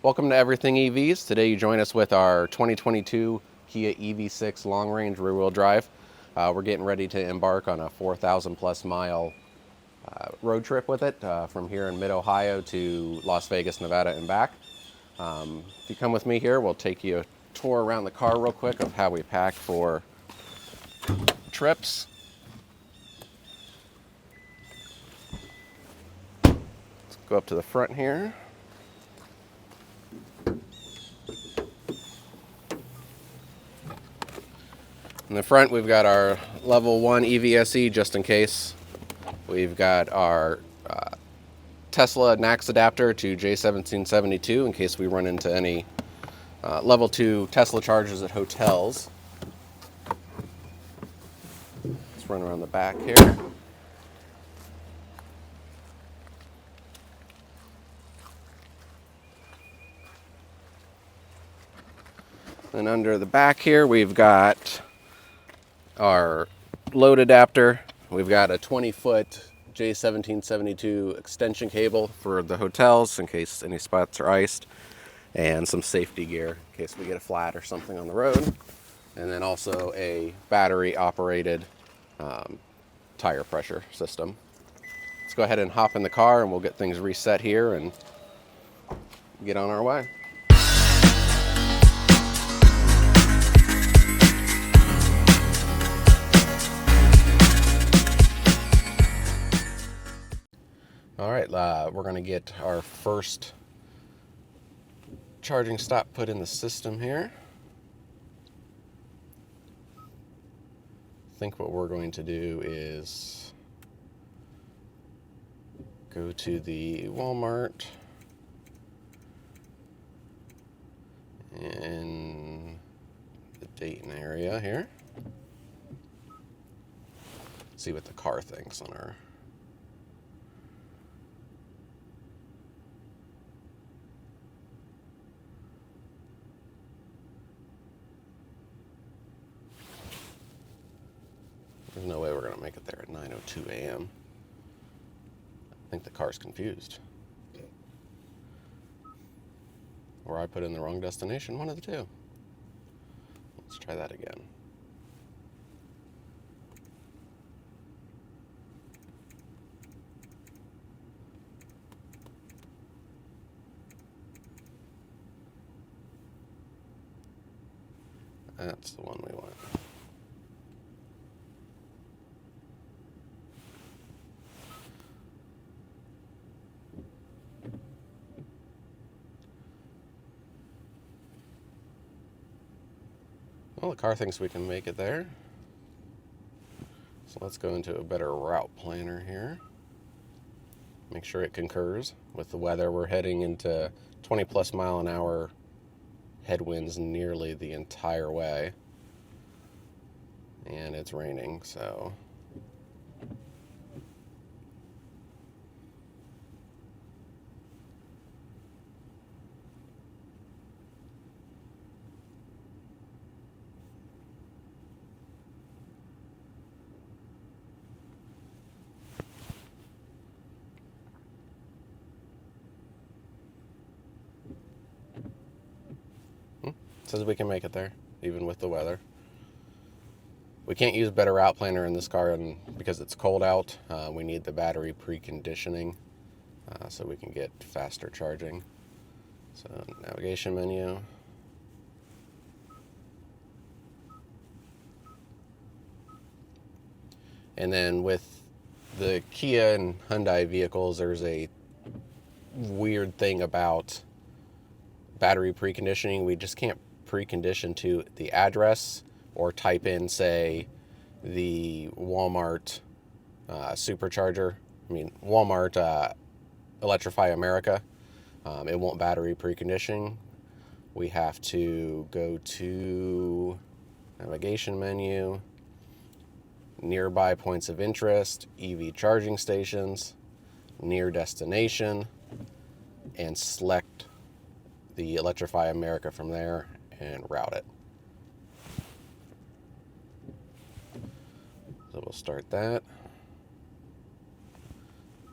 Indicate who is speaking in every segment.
Speaker 1: Welcome to Everything EVs. Today you join us with our 2022 Kia EV6 long-range rear-wheel drive. We're getting ready to embark on a 4,000 plus mile road trip with it from here in mid-Ohio to Las Vegas, Nevada and back. If you come with me here, we'll take you a tour around the car real quick of how we pack for trips. Let's go up to the front here. In the front, we've got our level 1 EVSE just in case. We've got our Tesla NACS adapter to J1772 in case we run into any level 2 Tesla chargers at hotels. Let's run around the back here. And under the back here, we've got our load adapter. We've got a 20-foot J1772 extension cable for the hotels in case any spots are iced, and some safety gear in case we get a flat or something on the road. And then also a battery-operated tire pressure system. Let's go ahead and hop in the car and we'll get things reset here and get on our way. All right, we're going to get our first charging stop put in the system here. I think what we're going to do is go to the Walmart in the Dayton area here. See what the car thinks on our There's no way we're going to make it there at 9:02 a.m. I think the car's confused. Or I put in the wrong destination, one of the two. Let's try that again. That's the one we want. Well, the car thinks we can make it there. So let's go into a better route planner here. Make sure it concurs with the weather. We're heading into 20 plus mile an hour headwinds nearly the entire way. And it's raining, so says we can make it there, even with the weather. We can't use better route planner in this car because it's cold out. We need the battery preconditioning so we can get faster charging. So navigation menu. And then with the Kia and Hyundai vehicles, there's a weird thing about battery preconditioning. We just can't precondition to the address or type in, say, the Walmart supercharger. Walmart Electrify America. It won't battery preconditioning. We have to go to navigation menu, nearby points of interest, EV charging stations, near destination, and select the Electrify America from there and route it. So we'll start that.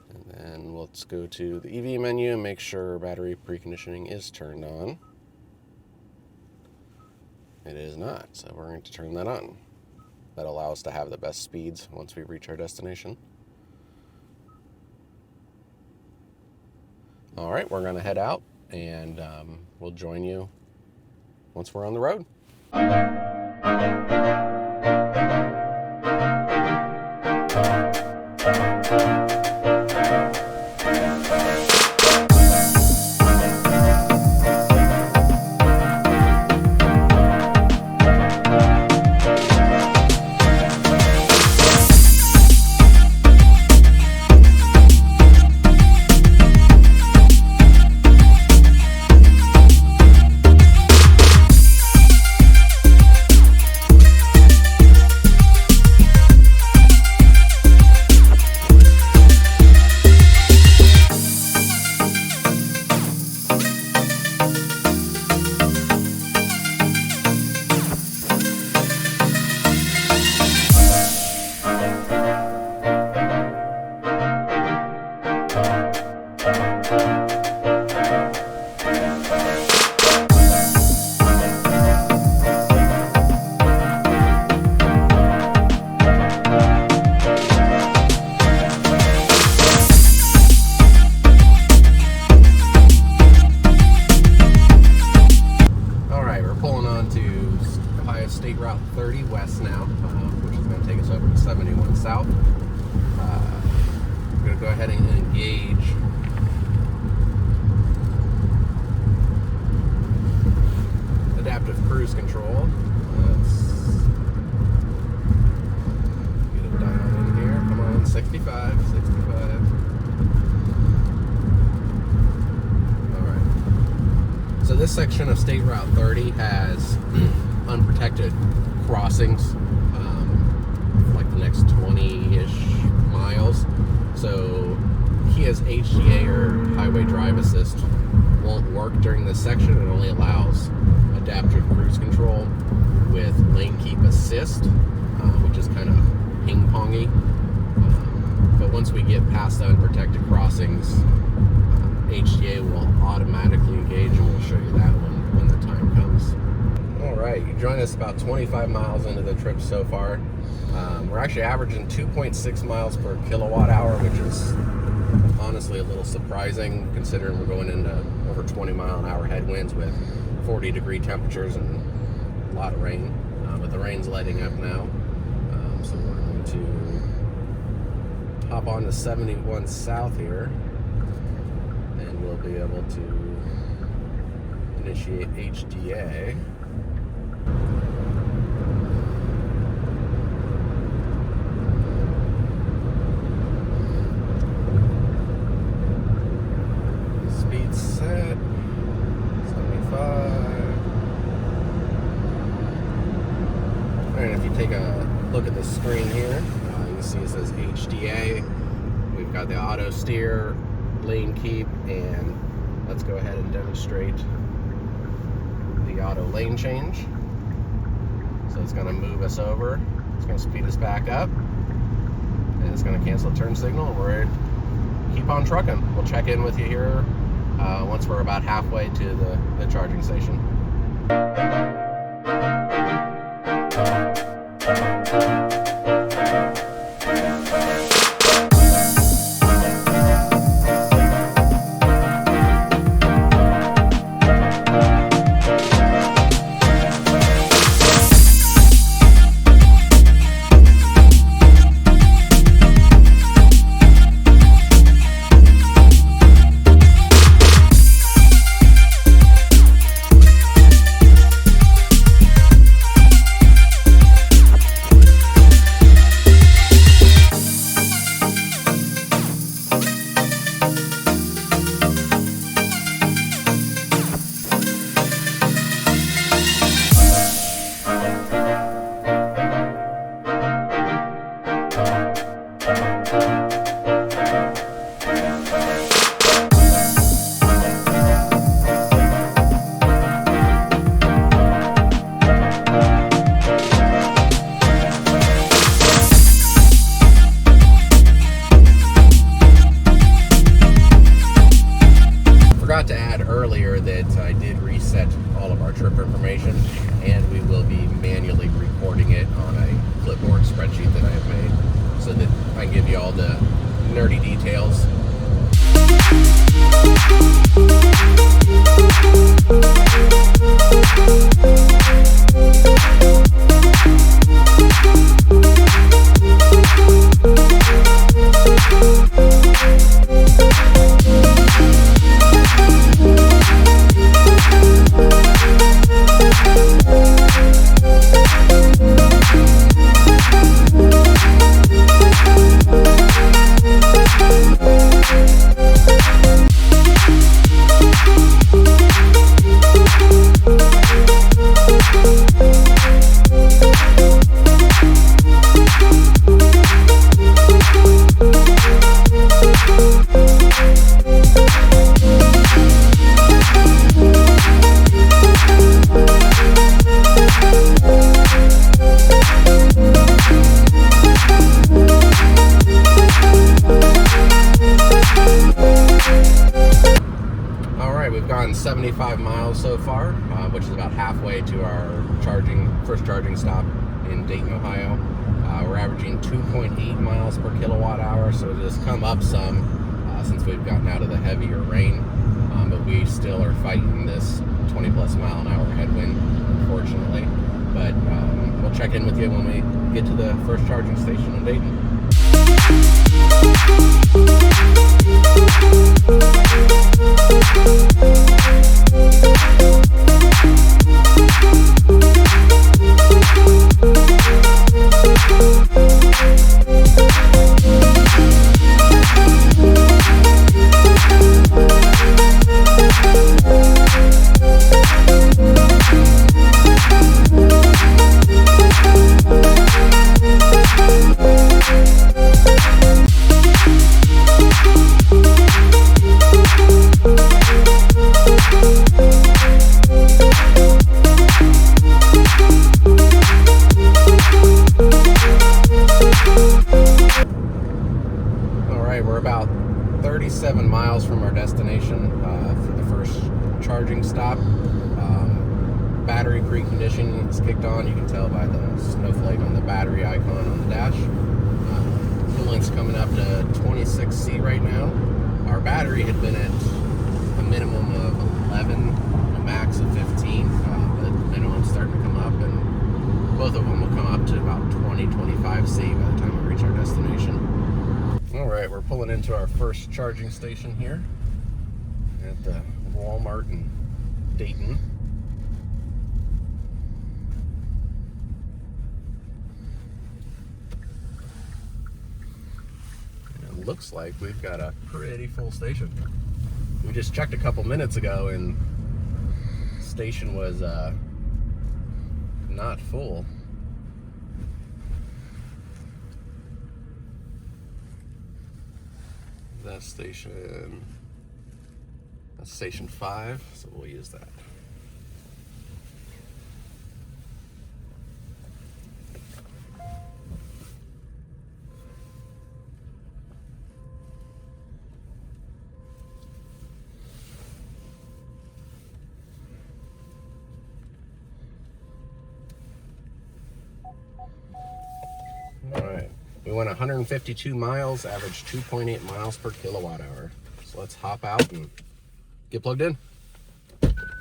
Speaker 1: And then let's go to the EV menu and make sure battery preconditioning is turned on. It is not, so we're going to turn that on. That allows us to have the best speeds once we reach our destination. All right, we're going to head out, and we'll join you once we're on the road. State Route 30 west now, which is going to take us over to 71 south. We're going to go ahead and engage adaptive cruise control. Let's get it down in here. Come on, 65, 65. Alright. So this section of State Route 30 has unprotected crossings, like the next 20-ish miles. So Kia's HDA or Highway Drive Assist won't work during this section. It only allows adaptive cruise control with lane keep assist, which is kind of ping-pongy. But once we get past the unprotected crossings, HDA will automatically engage, and we'll show you that when the time comes. Alright, you joined us about 25 miles into the trip so far. We're actually averaging 2.6 miles per kilowatt hour, which is honestly a little surprising considering we're going into over 20 mile an hour headwinds with 40-degree temperatures and a lot of rain. But the rain's letting up now. So we're going to hop on to 71 south here, and we'll be able to initiate HDA. Speed set 75. Alright, if you take a look at the screen here, you can see it says HDA. We've got the auto steer, lane keep, and let's go ahead and demonstrate the auto lane change. So it's going to move us over, it's going to speed us back up, and it's going to cancel the turn signal, and we're keep on trucking. We'll check in with you here once we're about halfway to the charging station. did reset all of our trip information, and we will be manually recording it on a clipboard spreadsheet that I have made so that I can give you all the nerdy details. We've gone 75 miles so far, which is about halfway to our first charging stop in Dayton, Ohio. We're averaging 2.8 miles per kilowatt hour, so it has come up some since we've gotten out of the heavier rain, but we still are fighting this 20 plus mile an hour headwind, unfortunately. But we'll check in with you when we get to the first charging station in Dayton. We're about 37 miles from our destination for the first charging stop. Battery preconditioning is kicked on. You can tell by the snowflake on the battery icon on the dash. Cooling's coming up to 26C right now. Our battery had been at a minimum of 11, a max of 15, but the minimum's starting to come up, and both of them will come up to about 25C by the time we reach our destination. Alright, we're pulling into our first charging station here at the Walmart in Dayton. And it looks like we've got a pretty full station. We just checked a couple minutes ago and the station was not full. That's station 5, so we'll use that. All right. We went 152 miles, averaged 2.8 miles per kilowatt hour. So let's hop out and get plugged in. Get plugged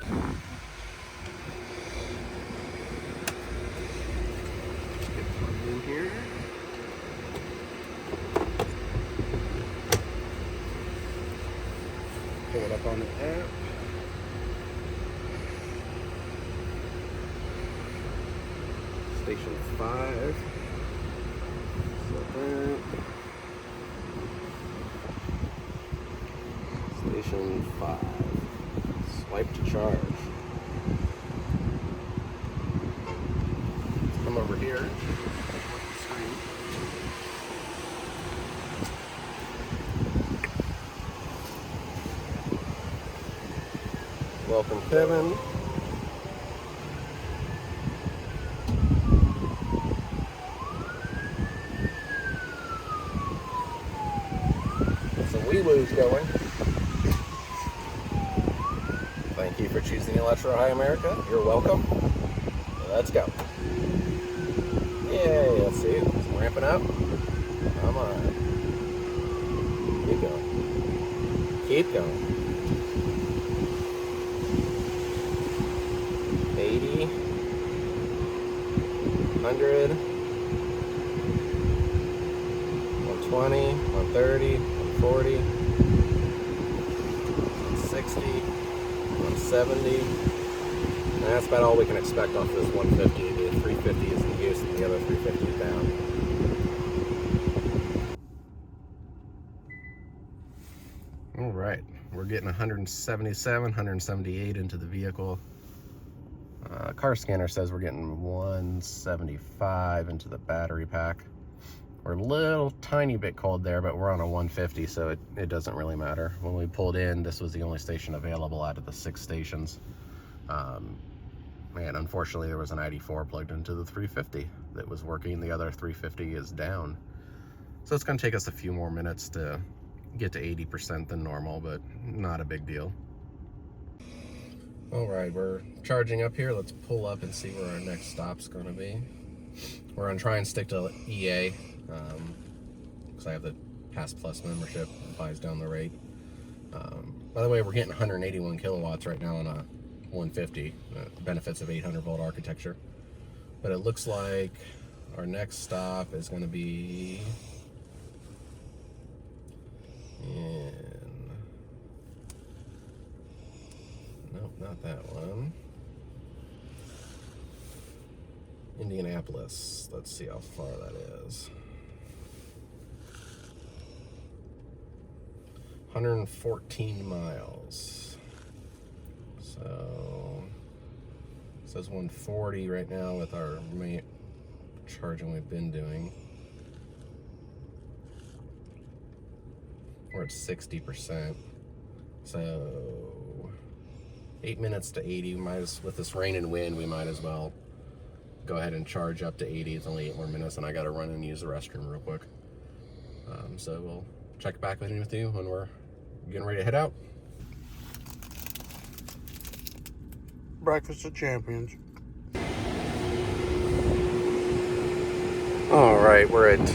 Speaker 1: in here. Pull it up on the app. Station 5. Station 5. Swipe to charge. Let's come over here. Welcome, Kevin. Wee-woo's going. Thank you for choosing Electrify America. You're welcome. Let's go. Yay, let's see. It's ramping up. Come on. Keep going. Keep going. 80. 100. 120. 130. 140. 160. 170. And that's about all we can expect off this 150. The 350 is in use and the other 350 is down. All right, we're getting 177, 178 into the vehicle. Car scanner says we're getting 175 into the battery pack. We're a little tiny bit cold there, but we're on a 150, so it doesn't really matter. When we pulled in, this was the only station available out of the 6 stations. And unfortunately, there was an ID4 plugged into the 350 that was working. The other 350 is down. So it's going to take us a few more minutes to get to 80% than normal, but not a big deal. All right, we're charging up here. Let's pull up and see where our next stop's going to be. We're going to try and stick to EA because I have the Pass Plus membership. It buys down the rate. By the way, we're getting 181 kilowatts right now on a 150, benefits of 800 volt architecture. But it looks like our next stop is going to be in, nope, not that one, Indianapolis. Let's see how far that is. 114 miles. So it says 140 right now with our charging we've been doing. We're at 60%. So 8 minutes to 80. With this rain and wind, we might as well go ahead and charge up to 80. It's only 8 more minutes, and I got to run and use the restroom real quick. So we'll check back with you when we're getting ready to head out.
Speaker 2: Breakfast of Champions.
Speaker 1: All right, we're at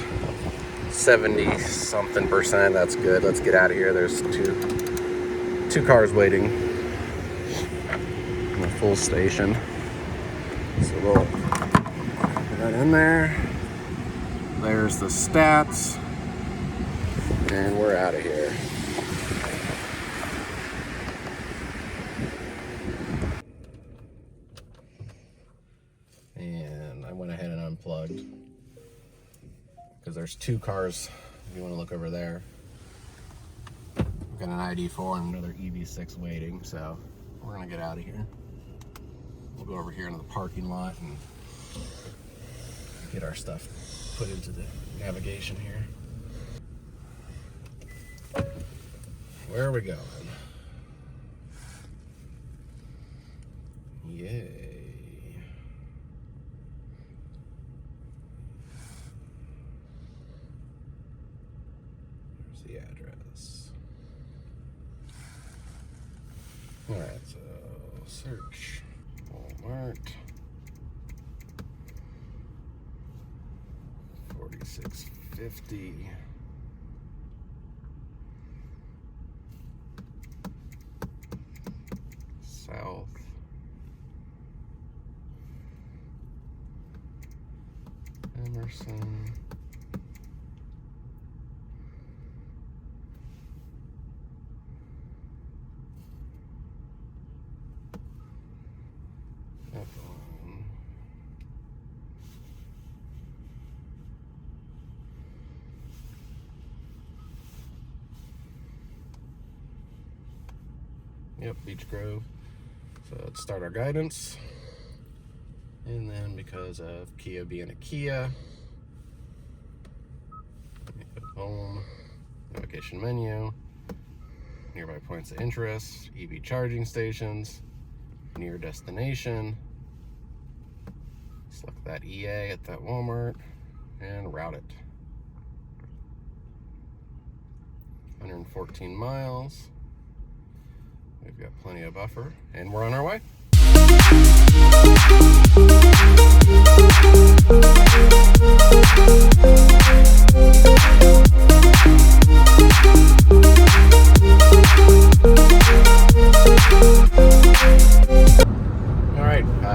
Speaker 1: 70 something percent. That's good. Let's get out of here. There's two cars waiting in a full station. So we'll put that in there. There's the stats. And we're out of here. And I went ahead and unplugged because there's 2 cars if you want to look over there. We've got an ID4 and another EV6 waiting, so we're gonna get out of here. We'll go over here into the parking lot and get our stuff put into the navigation here. Where are we going? Yay. There's the address. Alright, so search Walmart. 4650. South. Emerson. That one. Yep, Beech Grove. So let's start our guidance. And then because of Kia being a Kia, home, navigation menu, nearby points of interest, EV charging stations, near destination. Select that EA at that Walmart and route it. 114 miles. We've got plenty of buffer, and we're on our way.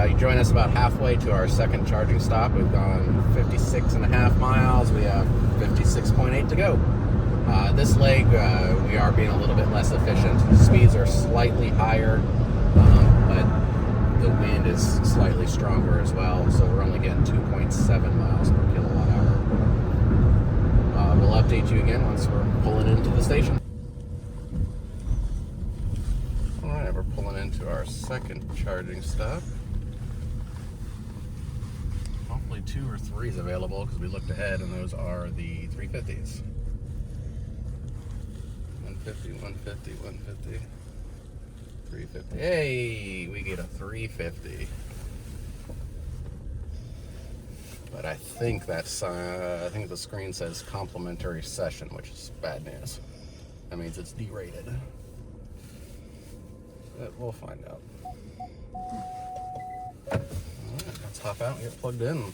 Speaker 1: You join us about halfway to our second charging stop. We've gone 56.5 miles. We have 56.8 to go. This leg, we are being a little bit less efficient. Speeds are slightly higher, but the wind is slightly stronger as well, so we're only getting 2.7 miles per kilowatt hour. We'll update you again once we're pulling into the station. All right, we're pulling into our second charging stop. Hopefully 2 or 3 is available because we looked ahead, and those are the 350s. 150, 150, 150, 350. Hey, we get a 350. But I think that's, I think the screen says complimentary session, which is bad news. That means it's derated. But we'll find out. Alright, let's hop out and get plugged in.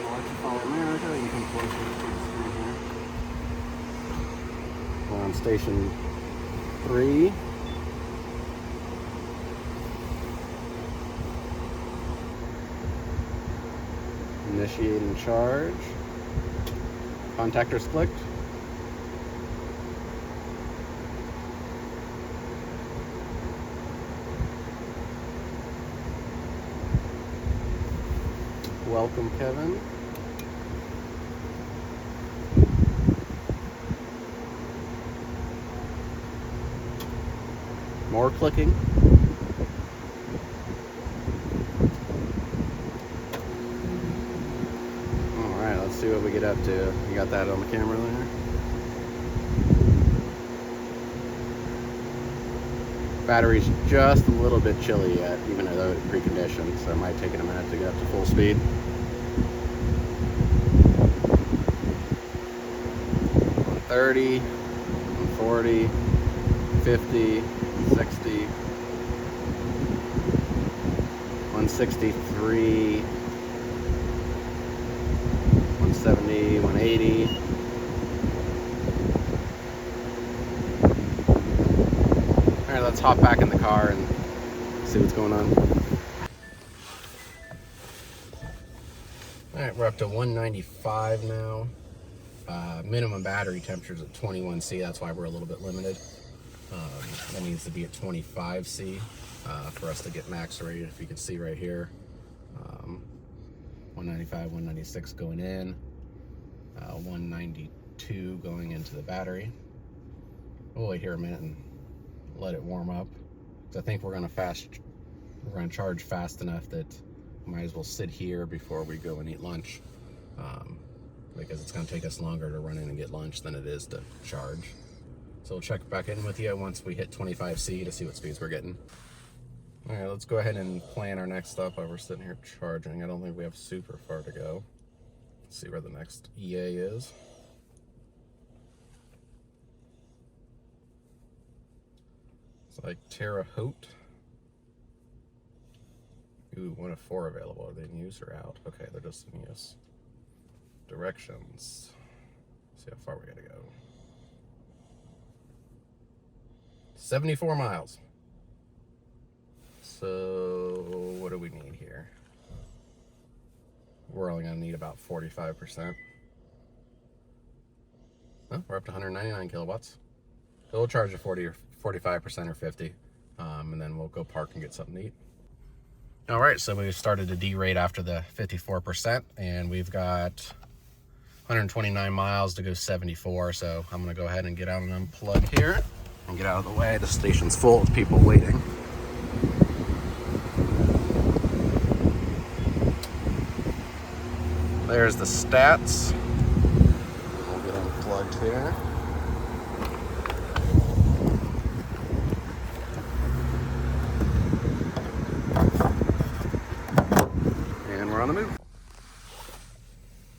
Speaker 1: Electrify America, you can close it to the screen here. We're on station 3. Initiating charge. Contactors clicked. Welcome, Kevin. More clicking. Alright, let's see what we get up to. You got that on the camera there? Battery's just a little bit chilly yet, even though it's preconditioned, so it might take it a minute to get up to full speed. On 30, on 40, 50, 60, 163, 170, 180. Alright, let's hop back in the car and see what's going on. Alright, we're up to 195 now. Minimum battery temperature is at 21C, that's why we're a little bit limited. That needs to be at 25C for us to get max rated. If you can see right here, 195, 196 going in, 192 going into the battery. We'll wait here a minute and let it warm up. So I think we're gonna charge fast enough that we might as well sit here before we go and eat lunch, because it's gonna take us longer to run in and get lunch than it is to charge. So we'll check back in with you once we hit 25C to see what speeds we're getting. All right, let's go ahead and plan our next stop while we're sitting here charging. I don't think we have super far to go. Let's see where the next EA is. It's like Terre Haute. Ooh, 1 of 4 available. Are they in use or out? Okay, they're just in use. Directions. Let's see how far we gotta go. 74 miles. So what do we need here? We're only gonna need about 45%. Oh, we're up to 199 kilowatts. So we'll charge at 40 or 45% or 50, and then we'll go park and get something to eat. All right, so we started to derate after the 54%, and we've got 129 miles to go 74. So I'm gonna go ahead and get out and unplug here and get out of the way. The station's full of people waiting. There's the stats. We'll get unplugged here.
Speaker 2: the move.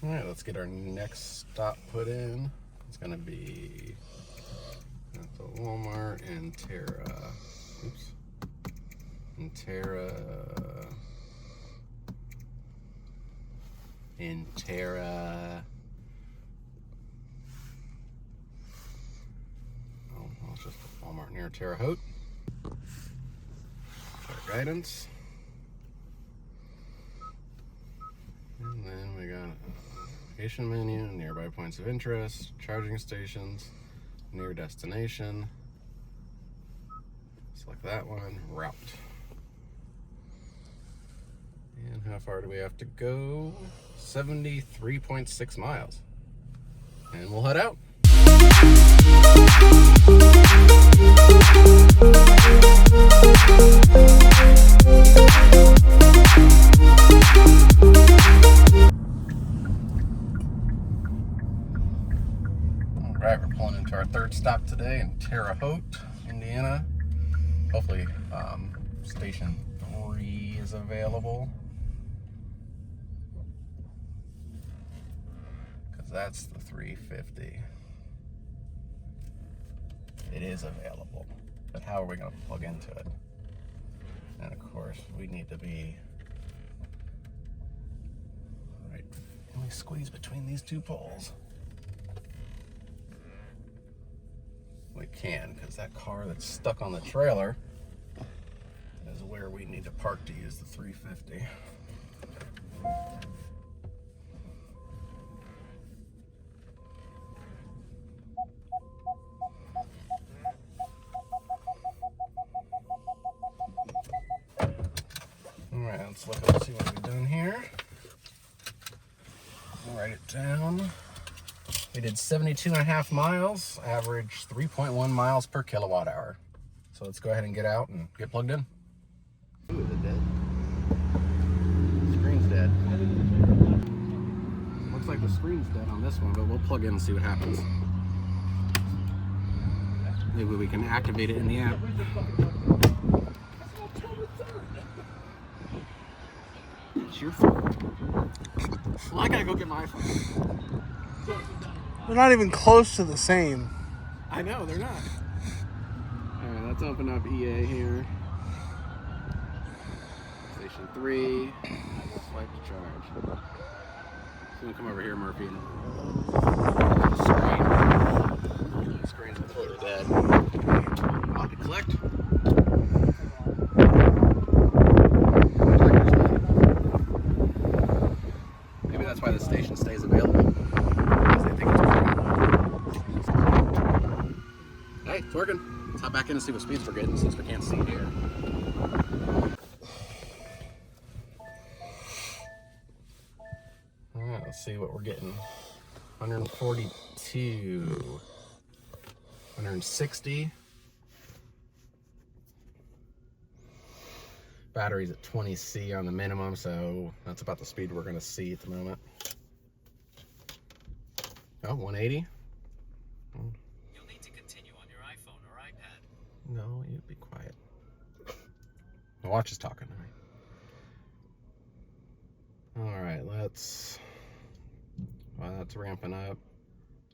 Speaker 1: All right, let's get our next stop put in. It's gonna be at the Walmart in Terre. Oops. In Terre. Oh, well, it's just a Walmart near Terre Haute. Our guidance. And then we got a location menu, nearby points of interest, charging stations, near destination. Select that one, route. And how far do we have to go? 73.6 miles. And we'll head out. Alright, we're pulling into our third stop today in Terre Haute, Indiana. Hopefully, station 3 is available. Because that's the 350. It is available. But how are we going to plug into it? And of course, we need to be... Alright, let me squeeze between these two poles. We can, because that car that's stuck on the trailer is where we need to park to use the 350. Alright, let's look and see what we've done here. I'll write it down. We did 72.5 miles, average 3.1 miles per kilowatt hour. So let's go ahead and get out and get plugged in. Ooh, is it dead? The screen's dead. Looks like the screen's dead on this one, but we'll plug in and see what happens. Maybe we can activate it in the app. It's your phone. Well, I gotta go get my phone.
Speaker 2: They're not even close to the same.
Speaker 1: I know, they're not. Alright, let's open up EA here. Station 3. Let's swipe to charge. So we'll come over here, Murphy. The screen's completely dead. Auto collect. Maybe that's why the station stays available. Because they think it's free. Hey, it's working. Let's hop back in and see what speeds we're getting since we can't see here. Alright, let's see what we're getting. 142. 160. Battery's at 20C on the minimum, so that's about the speed we're going to see at the moment. Oh, 180.
Speaker 3: You'll need to continue on your iPhone or iPad.
Speaker 1: No, you be quiet. My watch is talking to me. Alright, let's... While that's ramping up,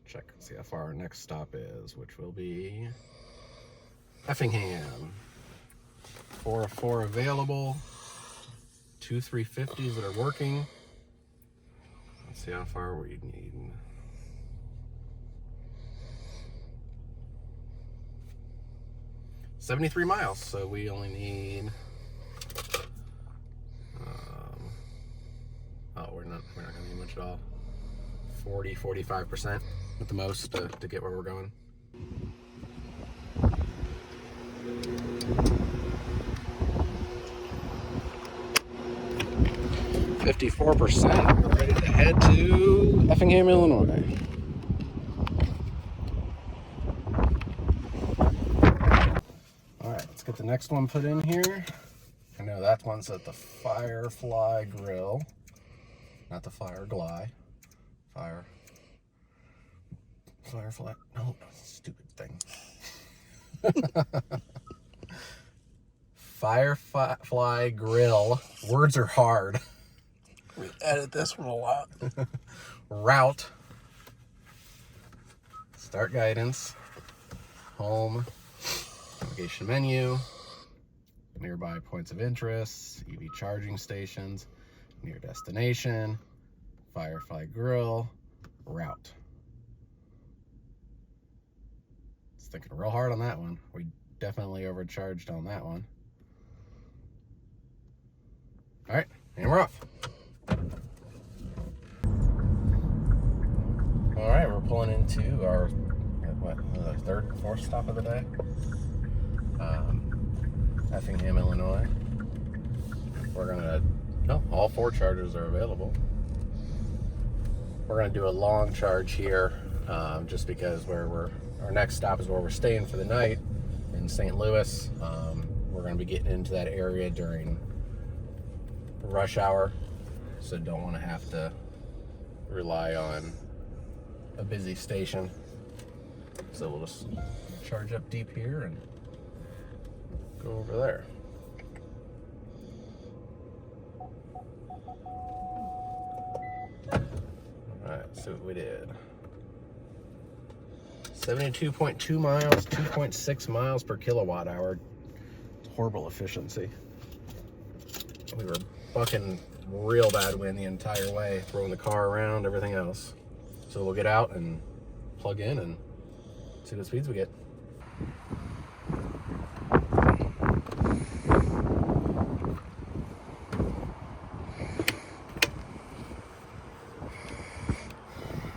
Speaker 1: check and see how far our next stop is, which will be... Effingham. 4 of 4 available. 2 350s that are working. Let's see how far we need. $73 miles, so we only need we're not gonna need much at all. 45% at the most to get where we're going. %. We're ready to head to Effingham, Illinois. Alright, let's get the next one put in here. I know that one's at the Firefly Grill. Not the Firefly. Firefly. No, stupid thing. Firefly Grill. Words are hard.
Speaker 2: We edit this one a lot.
Speaker 1: Route. Start guidance. Home. Navigation menu. Nearby points of interest. EV charging stations. Near destination. Firefly grill. Route. It's thinking real hard on that one. We definitely overcharged on that one. All right, and we're off. All right, we're pulling into our third, fourth stop of the day. Effingham, Illinois. All 4 chargers are available. We're gonna do a long charge here, just because our next stop is where we're staying for the night in St. Louis. We're gonna be getting into that area during rush hour, so don't want to have to rely on a busy station. So we'll just charge up deep here and go over there. Alright, so we did 72.2 miles, 2.6 miles per kilowatt hour. Horrible efficiency. We were bucking real bad wind the entire way, throwing the car around, everything else. So we'll get out and plug in and see what speeds we get.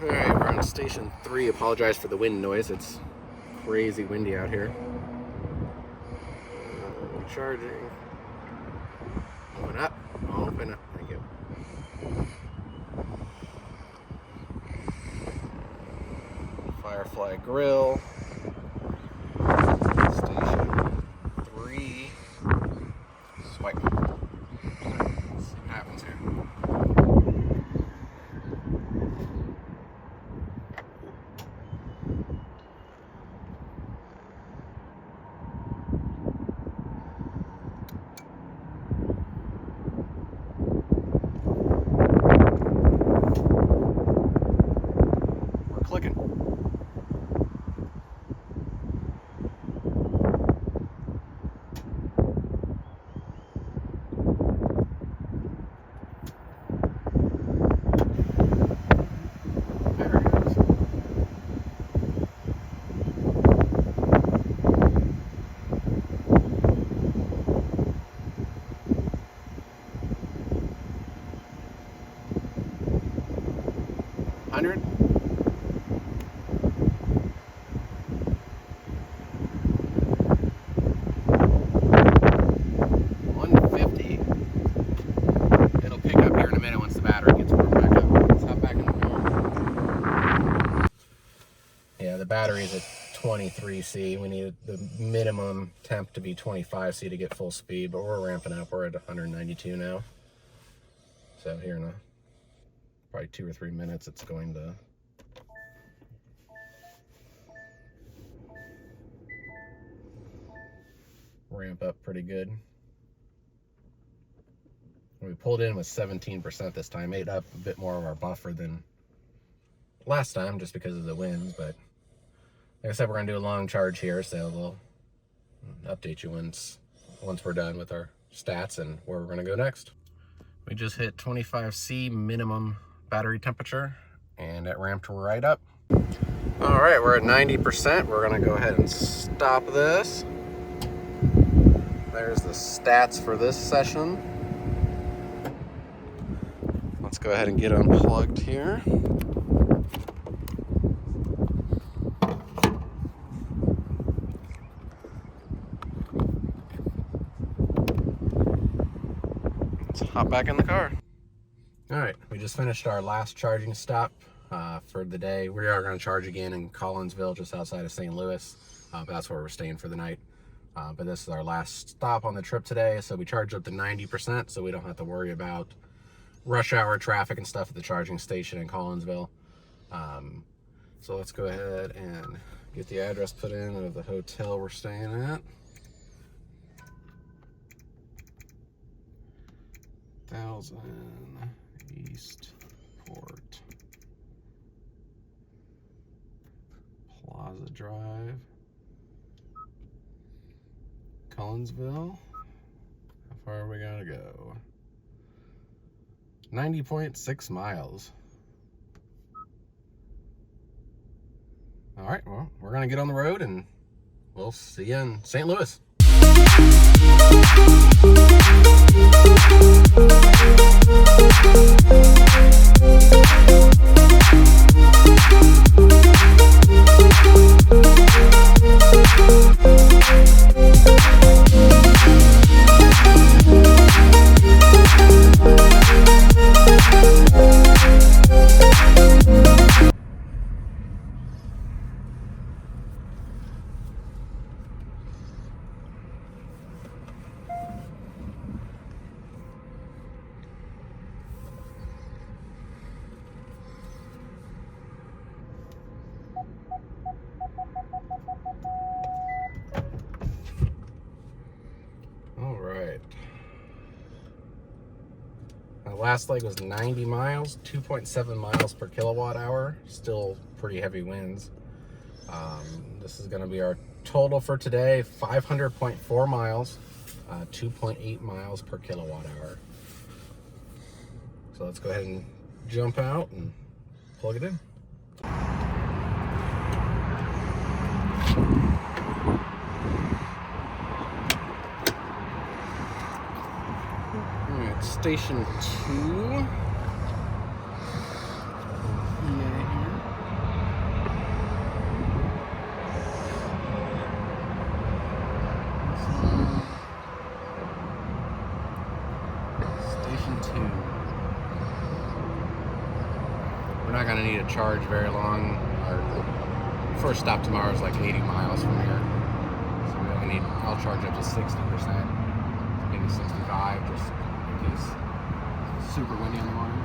Speaker 1: Alright, we're on station 3. Apologize for the wind noise. It's crazy windy out here. Charging. Open up. Open up. Thank you. Firefly grill. Station 3. Swipe. Let's see what happens here. Clicking. There it goes. $100. 150. It'll pick up here in a minute once the battery gets warmed back up. Let's hop back in the car. Yeah, the battery is at 23C. We need the minimum temp to be 25C to get full speed, but we're ramping up. We're at 192 now. So here in probably 2 or 3 minutes, it's going to ramp up pretty good. We pulled in with 17% this time, ate up a bit more of our buffer than last time just because of the winds, but like I said, we're gonna do a long charge here, so we'll update you once we're done with our stats and where we're gonna go next. We just hit 25C minimum battery temperature and it ramped right up. All right, we're at 90%. We're gonna go ahead and stop this. There's the stats for this session. Let's go ahead and get unplugged here. Let's hop back in the car. All right, we just finished our last charging stop for the day. We are going to charge again in Collinsville, just outside of St. Louis. That's where we're staying for the night. But this is our last stop on the trip today, so we charge up to 90%, so we don't have to worry about rush hour traffic and stuff at the charging station in Collinsville. So let's go ahead and get the address put in of the hotel we're staying at. 1000 Eastport Plaza Drive, Collinsville. How far are we gonna go? 90.6 miles. All right, well, we're gonna get on the road and we'll see you in St. Louis. All right. My last leg was 90 miles, 2.7 miles per kilowatt hour. Still pretty heavy winds. This is going to be our total for today, 500.4 miles, 2.8 miles per kilowatt hour. So let's go ahead and jump out and plug it in. Alright, station 2. We're not going to need to charge very long. Our first stop tomorrow is like 80 miles from here. So we only need, I'll charge up to 60%, maybe 65, just in case it's super windy in the morning.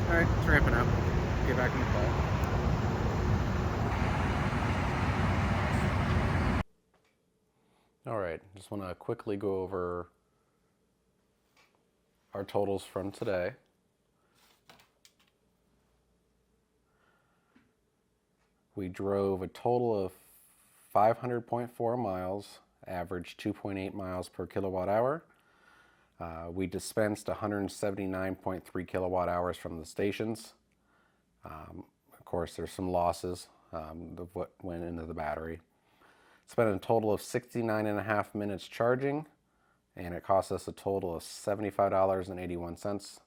Speaker 1: Alright, it's ramping up. Get back in the car. Alright, just want to quickly go over our totals from today. We drove a total of 500.4 miles, average 2.8 miles per kilowatt hour. We dispensed 179.3 kilowatt hours from the stations. Of course, there's some losses of what went into the battery. Spent a total of 69.5 minutes charging, and it cost us a total of $75.81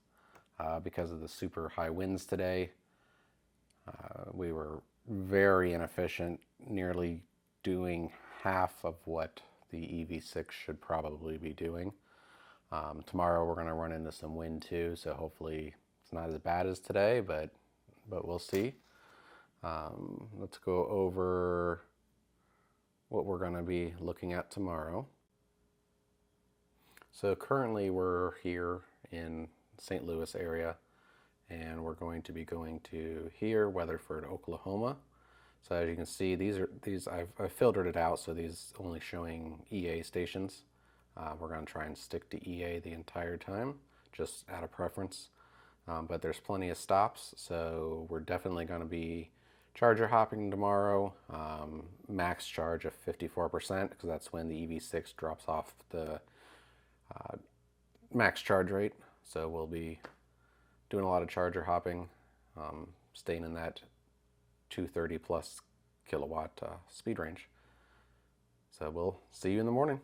Speaker 1: because of the super high winds today. We were very inefficient, nearly doing half of what the EV6 should probably be doing. Tomorrow we're going to run into some wind too, so hopefully it's not as bad as today, but we'll see. Let's go over what we're going to be looking at tomorrow. So currently we're here in St. Louis area, and we're going to be going to here, Weatherford, Oklahoma. So as you can see, I've filtered it out, so these only showing EA stations. We're going to try and stick to EA the entire time, just out of preference. But there's plenty of stops, so we're definitely going to be charger hopping tomorrow. Max charge of 54%, because that's when the EV6 drops off the max charge rate. So we'll be doing a lot of charger hopping, staying in that 230 plus kilowatt speed range. So we'll see you in the morning.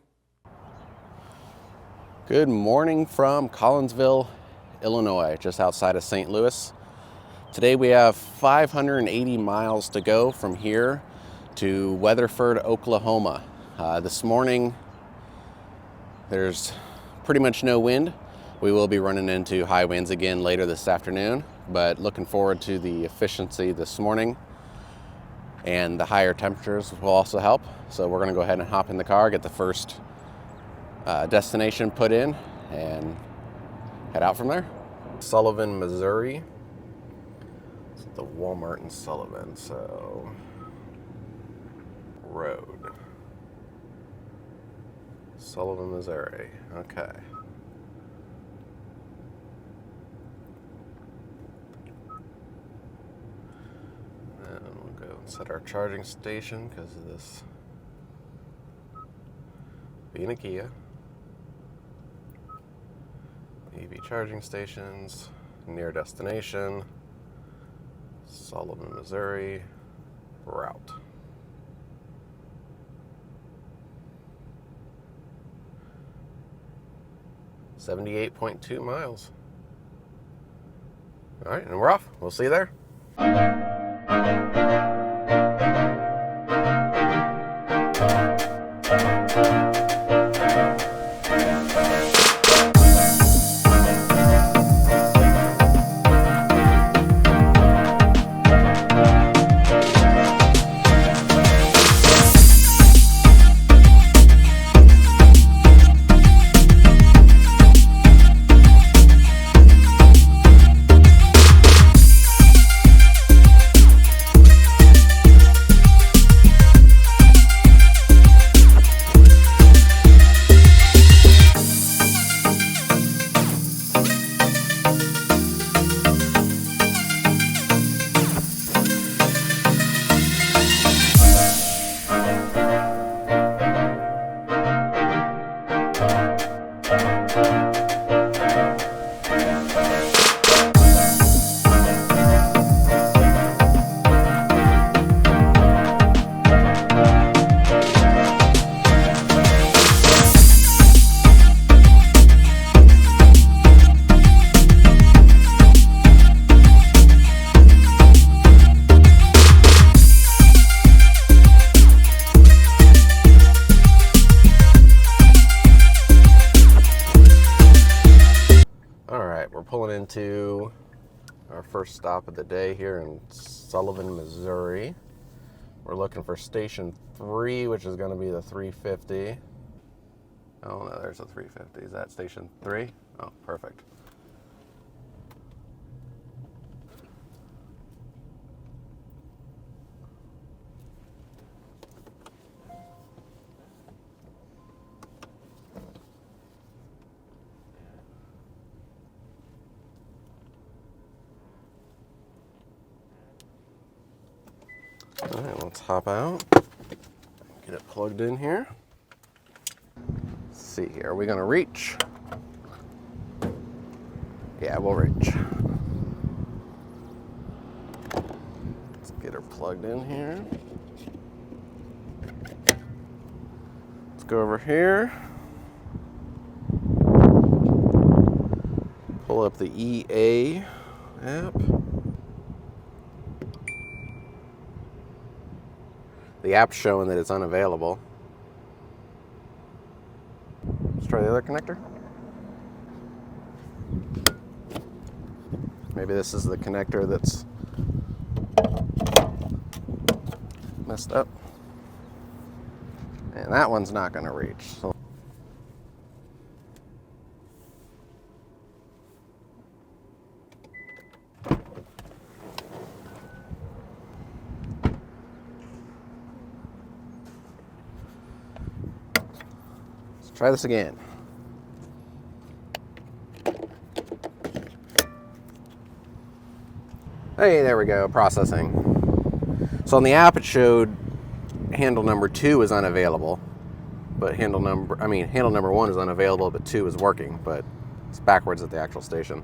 Speaker 1: Good morning from Collinsville, Illinois, just outside of St. Louis. Today we have 580 miles to go from here to Weatherford, Oklahoma. This morning there's pretty much no wind. We will be running into high winds again later this afternoon, but looking forward to the efficiency this morning, and the higher temperatures will also help. So we're going to go ahead and hop in the car, get the first destination put in, and head out from there. Sullivan, Missouri. It's the Walmart in Sullivan, so road. Sullivan, Missouri. Okay. And we'll go and set our charging station because of this being a Kia. EV charging stations, near destination, Sullivan, Missouri, route. $78.2 miles. All right, and we're off. We'll see you there. We're pulling into our first stop of the day here in Sullivan, Missouri. We're looking for station 3, which is going to be the 350. Oh no, there's a 350. Is that station 3? Oh, perfect. All right, let's hop out, get it plugged in here. Let's see here, are we gonna reach? Yeah, we'll reach. Let's get her plugged in here. Let's go over here. Pull up the EA app. The app's showing that it's unavailable. Let's try the other connector. Maybe this is the connector that's messed up. And that one's not going to reach. So try this again. Hey, there we go, processing. So on the app it showed handle number 2 is unavailable, but handle number 1 is unavailable, but 2 is working, but it's backwards at the actual station.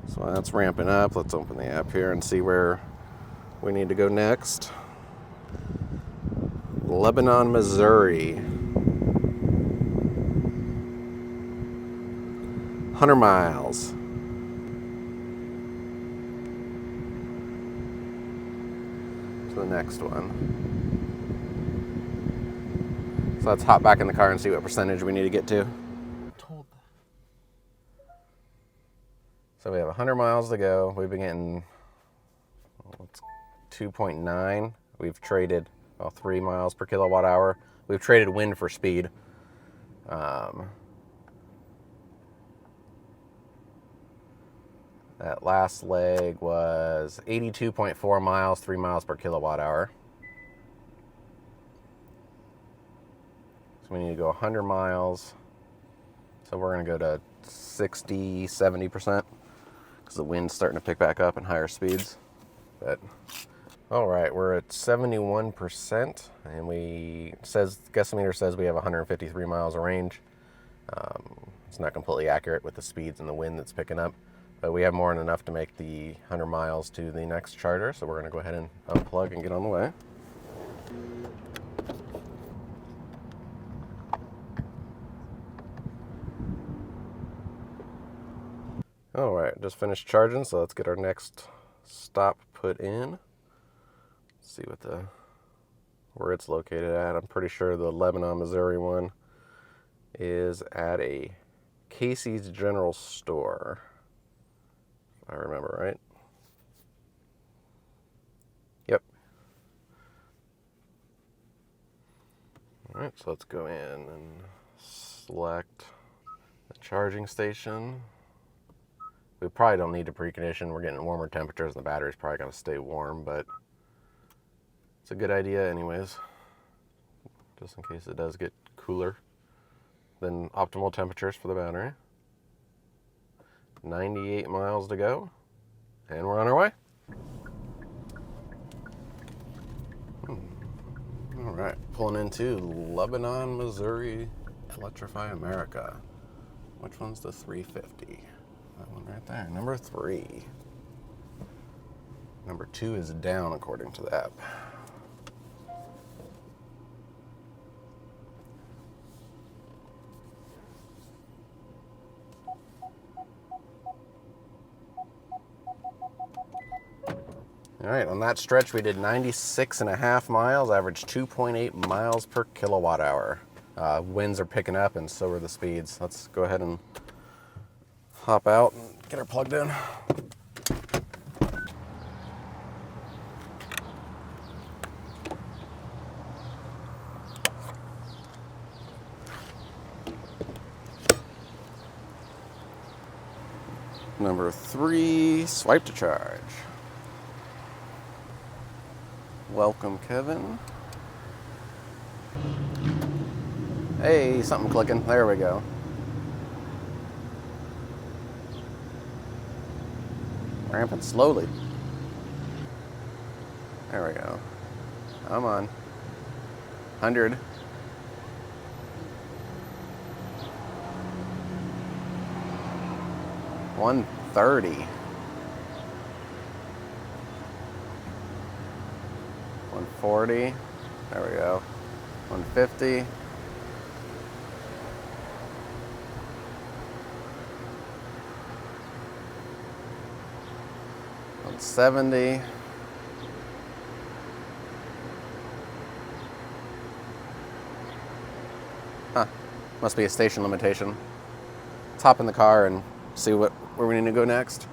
Speaker 1: So that's ramping up. Let's open the app here and see where we need to go next. Lebanon, Missouri. 100 miles. To the next one. So let's hop back in the car and see what percentage we need to get to.
Speaker 2: Told.
Speaker 1: So we have 100 miles to go. We've been getting 2.9. We've traded 3 miles per kilowatt hour. We've traded wind for speed. That last leg was 82.4 miles, 3 miles per kilowatt hour. So we need to go 100 miles. So we're going to go to 60, 70% because the wind's starting to pick back up and higher speeds. But all right, we're at 71%, and guessometer says we have 153 miles of range. It's not completely accurate with the speeds and the wind that's picking up, but we have more than enough to make the 100 miles to the next charger. So we're going to go ahead and unplug and get on the way. All right, just finished charging, so let's get our next stop put in. See where it's located at. I'm pretty sure the Lebanon, Missouri one is at a Casey's General Store, if I remember right. Yep. All right, so let's go in and select the charging station. We probably don't need to precondition. We're getting warmer temperatures and the battery's probably going to stay warm, but it's a good idea anyways, just in case it does get cooler than optimal temperatures for the battery. 98 miles to go, and we're on our way. All right, pulling into Lebanon, Missouri, Electrify America. Which one's the 350? That one right there, number 3. Number 2 is down according to the app. All right, on that stretch we did 96.5 miles, average 2.8 miles per kilowatt hour. Winds are picking up and so are the speeds. Let's go ahead and hop out and get her plugged in. Number 3, swipe to charge. Welcome, Kevin. Hey, something clicking. There we go. Ramping slowly. There we go. Come on. 100. $130. 140. There we go. 150. $170. Huh. Must be a station limitation. Let's hop in the car and see where we need to go next.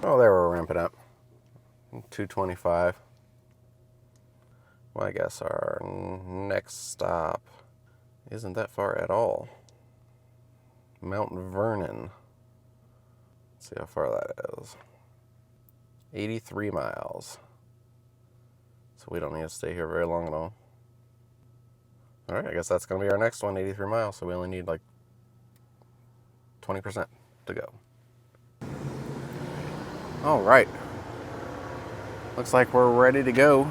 Speaker 1: Oh, there we're ramping up. 225. Well, I guess our next stop isn't that far at all. Mount Vernon. Let's see how far that is. 83 miles. So we don't need to stay here very long at all. All right, I guess that's going to be our next one, 83 miles. So we only need like 20% to go. All right. Looks like we're ready to go.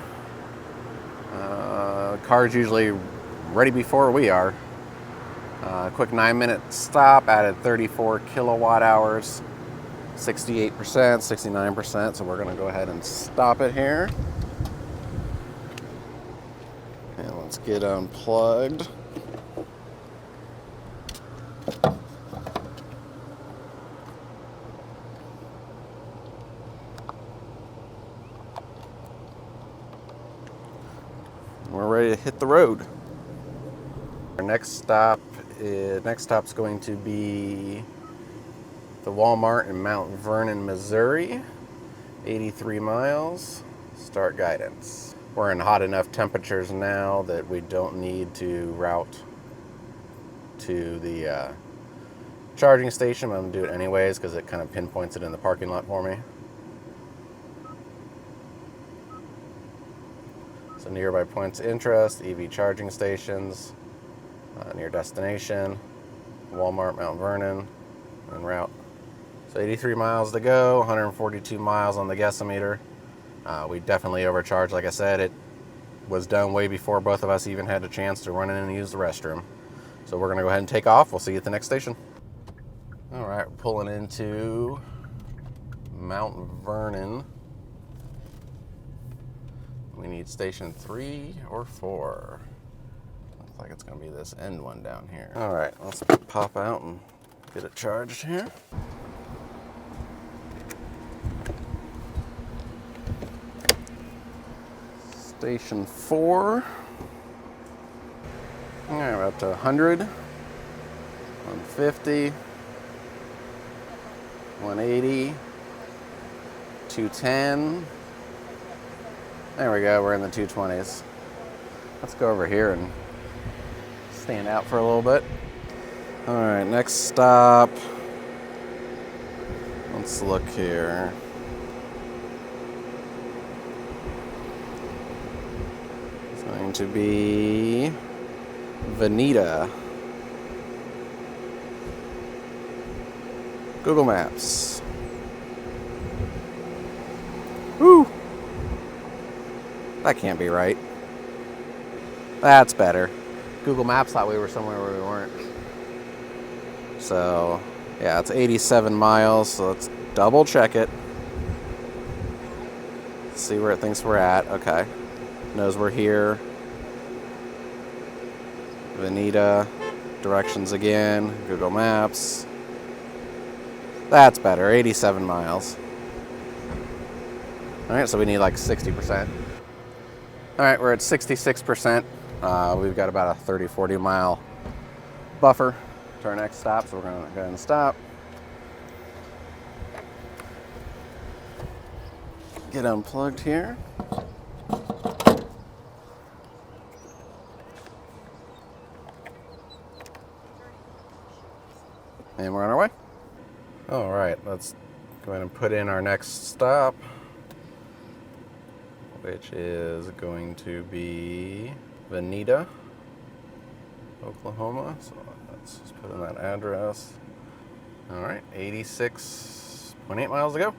Speaker 1: Car's usually ready before we are. Quick 9-minute stop, added 34 kilowatt hours, 68%, 69%. So we're going to go ahead and stop it here. And let's get unplugged. We're ready to hit the road. Our next stop's going to be the Walmart in Mount Vernon, Missouri. 83 miles. Start guidance. We're in hot enough temperatures now that we don't need to route to the charging station, but I'm going to do it anyways because it kind of pinpoints it in the parking lot for me. So nearby points of interest, EV charging stations, near destination, Walmart, Mount Vernon, en route. So 83 miles to go, 142 miles on the guessometer. We definitely overcharged. Like I said, it was done way before both of us even had a chance to run in and use the restroom. So we're gonna go ahead and take off. We'll see you at the next station. All right, we're pulling into Mount Vernon. We need station 3 or 4. Looks like it's gonna be this end one down here. All right, let's pop out and get it charged here. Station 4. All right, we're up to 100, 150, 180, 210. There we go, we're in the 220s. Let's go over here and stand out for a little bit. All right, next stop. Let's look here. It's going to be Vinita. Google Maps. Woo! That can't be right. That's better. Google Maps thought we were somewhere where we weren't. So, yeah, it's 87 miles, so let's double check it. See where it thinks we're at. Okay. Knows we're here. Vinita. Directions again. Google Maps. That's better. 87 miles. Alright, so we need like 60%. Alright, we're at 66%. We've got about a 30-40 mile buffer to our next stop, so we're going to go ahead and stop. Get unplugged here. And we're on our way. Alright, let's go ahead and put in our next stop, which is going to be Vinita, Oklahoma. So let's just put in that address. All right, 86.8 miles to go.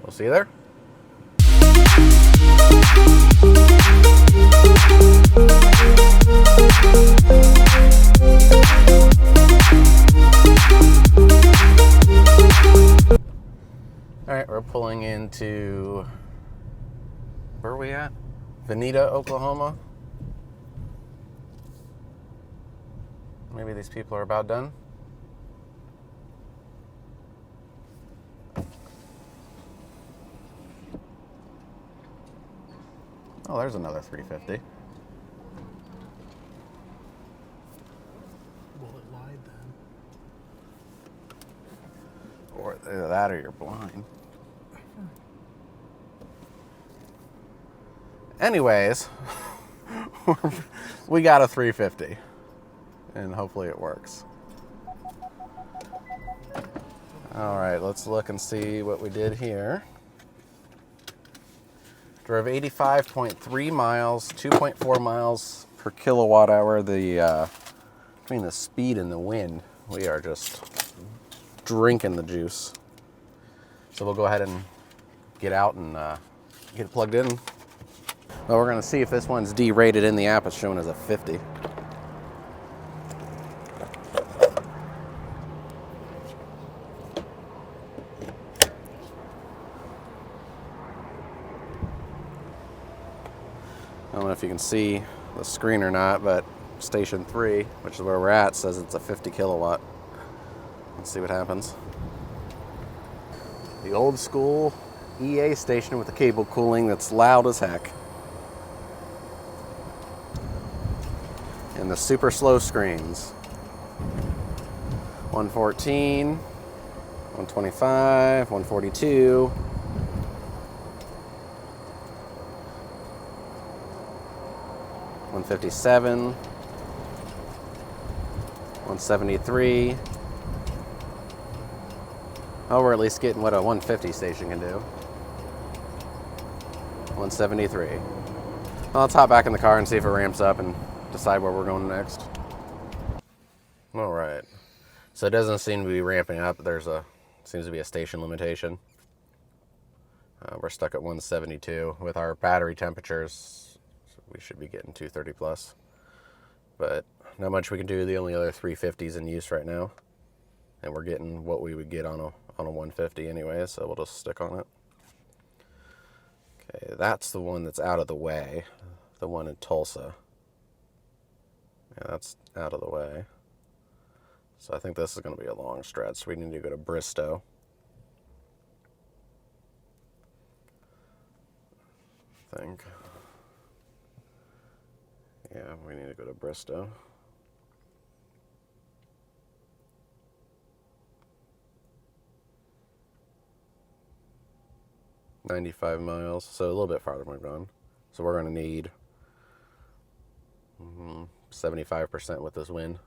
Speaker 1: We'll see you there. All right, we're pulling into, where are we at? Vinita, Oklahoma. Maybe these people are about done. Oh, there's another 350.
Speaker 2: Well, it lied then.
Speaker 1: Or either that or you're blind. Anyways, we got a 350. And hopefully it works. All right, let's look and see what we did here. Drove 85.3 miles, 2.4 miles per kilowatt hour. Between the speed and the wind, we are just drinking the juice. So we'll go ahead and get out and get it plugged in. Well, we're gonna see if this one's derated in the app. It's showing as a 50. I don't know if you can see the screen or not, but station 3, which is where we're at, says it's a 50 kilowatt. Let's see what happens. The old school EA station with the cable cooling that's loud as heck. And the super slow screens. 114, 125, 142. 157, 173. Oh, we're at least getting what a 150 station can do. 173. Well, let's hop back in the car and see if it ramps up and decide where we're going next. All right. So it doesn't seem to be ramping up. Seems to be a station limitation. We're stuck at 172 with our battery temperatures. We should be getting 230 plus, but not much we can do. The only other 350s in use right now, and we're getting what we would get on a 150 anyway, so we'll just stick on it. Okay, that's the one that's out of the way, the one in Tulsa. Yeah, that's out of the way. So I think this is going to be a long stretch. We need to go to Bristow. I think. Yeah, we need to go to Bristow. $95 miles, so a little bit farther than we've gone. So we're going to need 75% with this wind.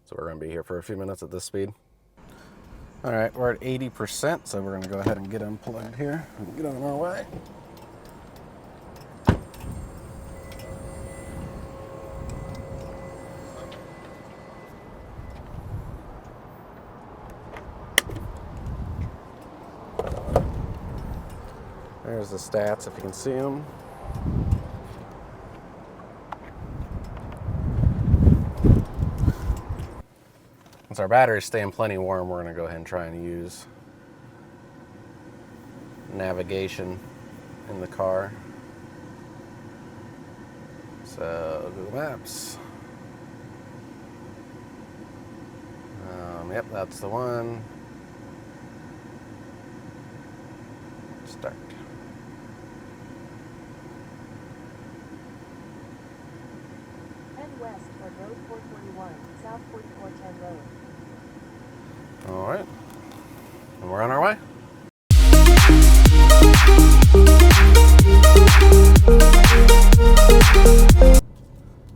Speaker 1: So we're going to be here for a few minutes at this speed. All right, we're at 80%, so we're going to go ahead and get unplugged here and get on our way. There's the stats, if you can see them. Since our battery's staying plenty warm, we're going to go ahead and try and use navigation in the car. So, Google Maps. Yep, that's the one. Start.
Speaker 4: Head west toward Road 441, South 4410 Road.
Speaker 1: All right, and we're on our way.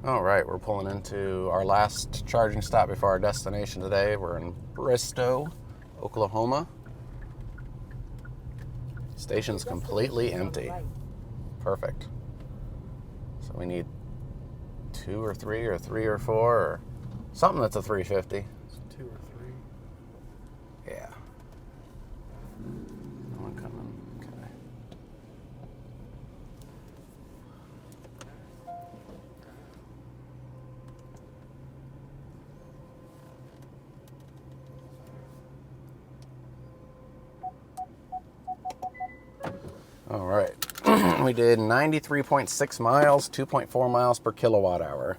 Speaker 1: All right, we're pulling into our last charging stop before our destination today. We're in Bristow, Oklahoma. Station's completely empty. Perfect. So we need 2 or 3 or 3 or 4 or something that's a 350.
Speaker 2: 2 or 3.
Speaker 1: Yeah. One coming. Okay. All right. We did 93.6 miles, 2.4 miles per kilowatt hour.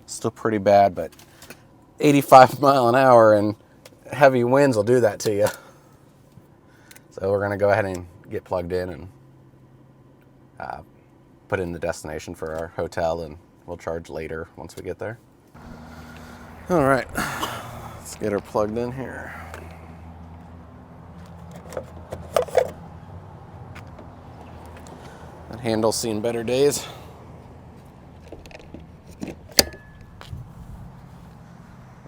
Speaker 1: Still pretty bad, but 85 mile an hour and heavy winds will do that to you. So we're going to go ahead and get plugged in and put in the destination for our hotel, and we'll charge later once we get there. All right, let's get her plugged in here. That handle's seen better days.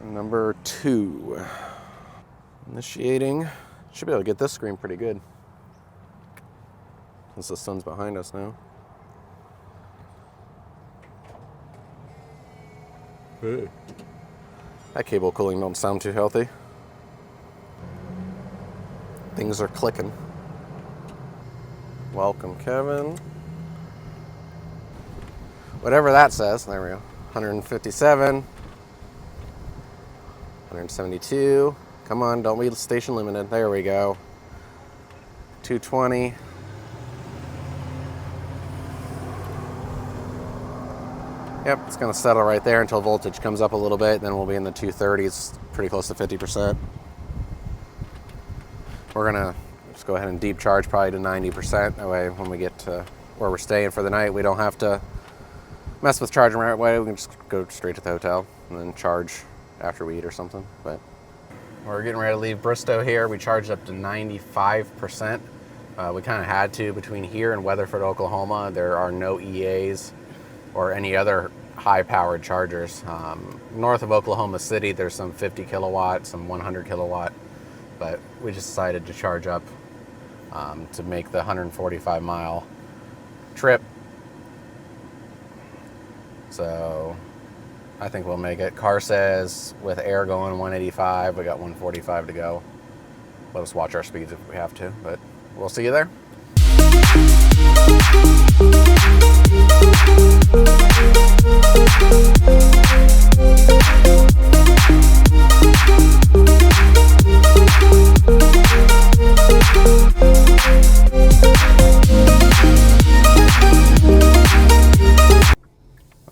Speaker 1: Number 2. Initiating. Should be able to get this screen pretty good, since the sun's behind us now. Hey. That cable cooling don't sound too healthy. Things are clicking. Welcome, Kevin. Whatever that says. There we go. 157. 172. Come on, don't be station limited. There we go. 220. Yep, it's going to settle right there until voltage comes up a little bit. Then we'll be in the 230s, pretty close to 50%. We're going to just go ahead and deep charge probably to 90%. That way when we get to where we're staying for the night, we don't have to mess with charging right away, we can just go straight to the hotel and then charge after we eat or something. But we're getting ready to leave Bristow here. We charged up to 95%. We kind of had to between here and Weatherford, Oklahoma. There are no EAs or any other high-powered chargers. North of Oklahoma City, there's some 50 kilowatt, some 100 kilowatt, but we just decided to charge up to make the 145-mile trip. So I think we'll make it. Car says with air going 185, we got 145 to go. Let us watch our speeds if we have to, but we'll see you there.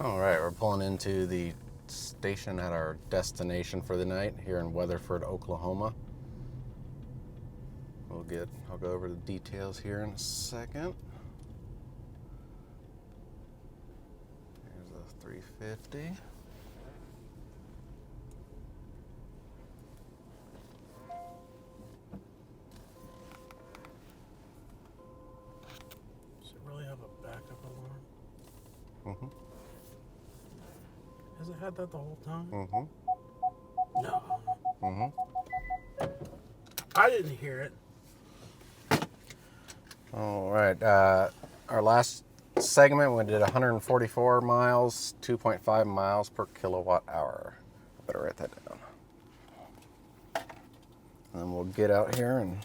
Speaker 1: All right, we're pulling into the station at our destination for the night here in Weatherford, Oklahoma. I'll go over the details here in a second. Here's the 350.
Speaker 2: Does it really have a backup alarm?
Speaker 1: Mm-hmm.
Speaker 2: Has it had that the whole time?
Speaker 1: Mm-hmm.
Speaker 2: No.
Speaker 1: Mm-hmm.
Speaker 2: I didn't hear it.
Speaker 1: All right. Our last segment, we did 144 miles, 2.5 miles per kilowatt hour. I better write that down. And then we'll get out here and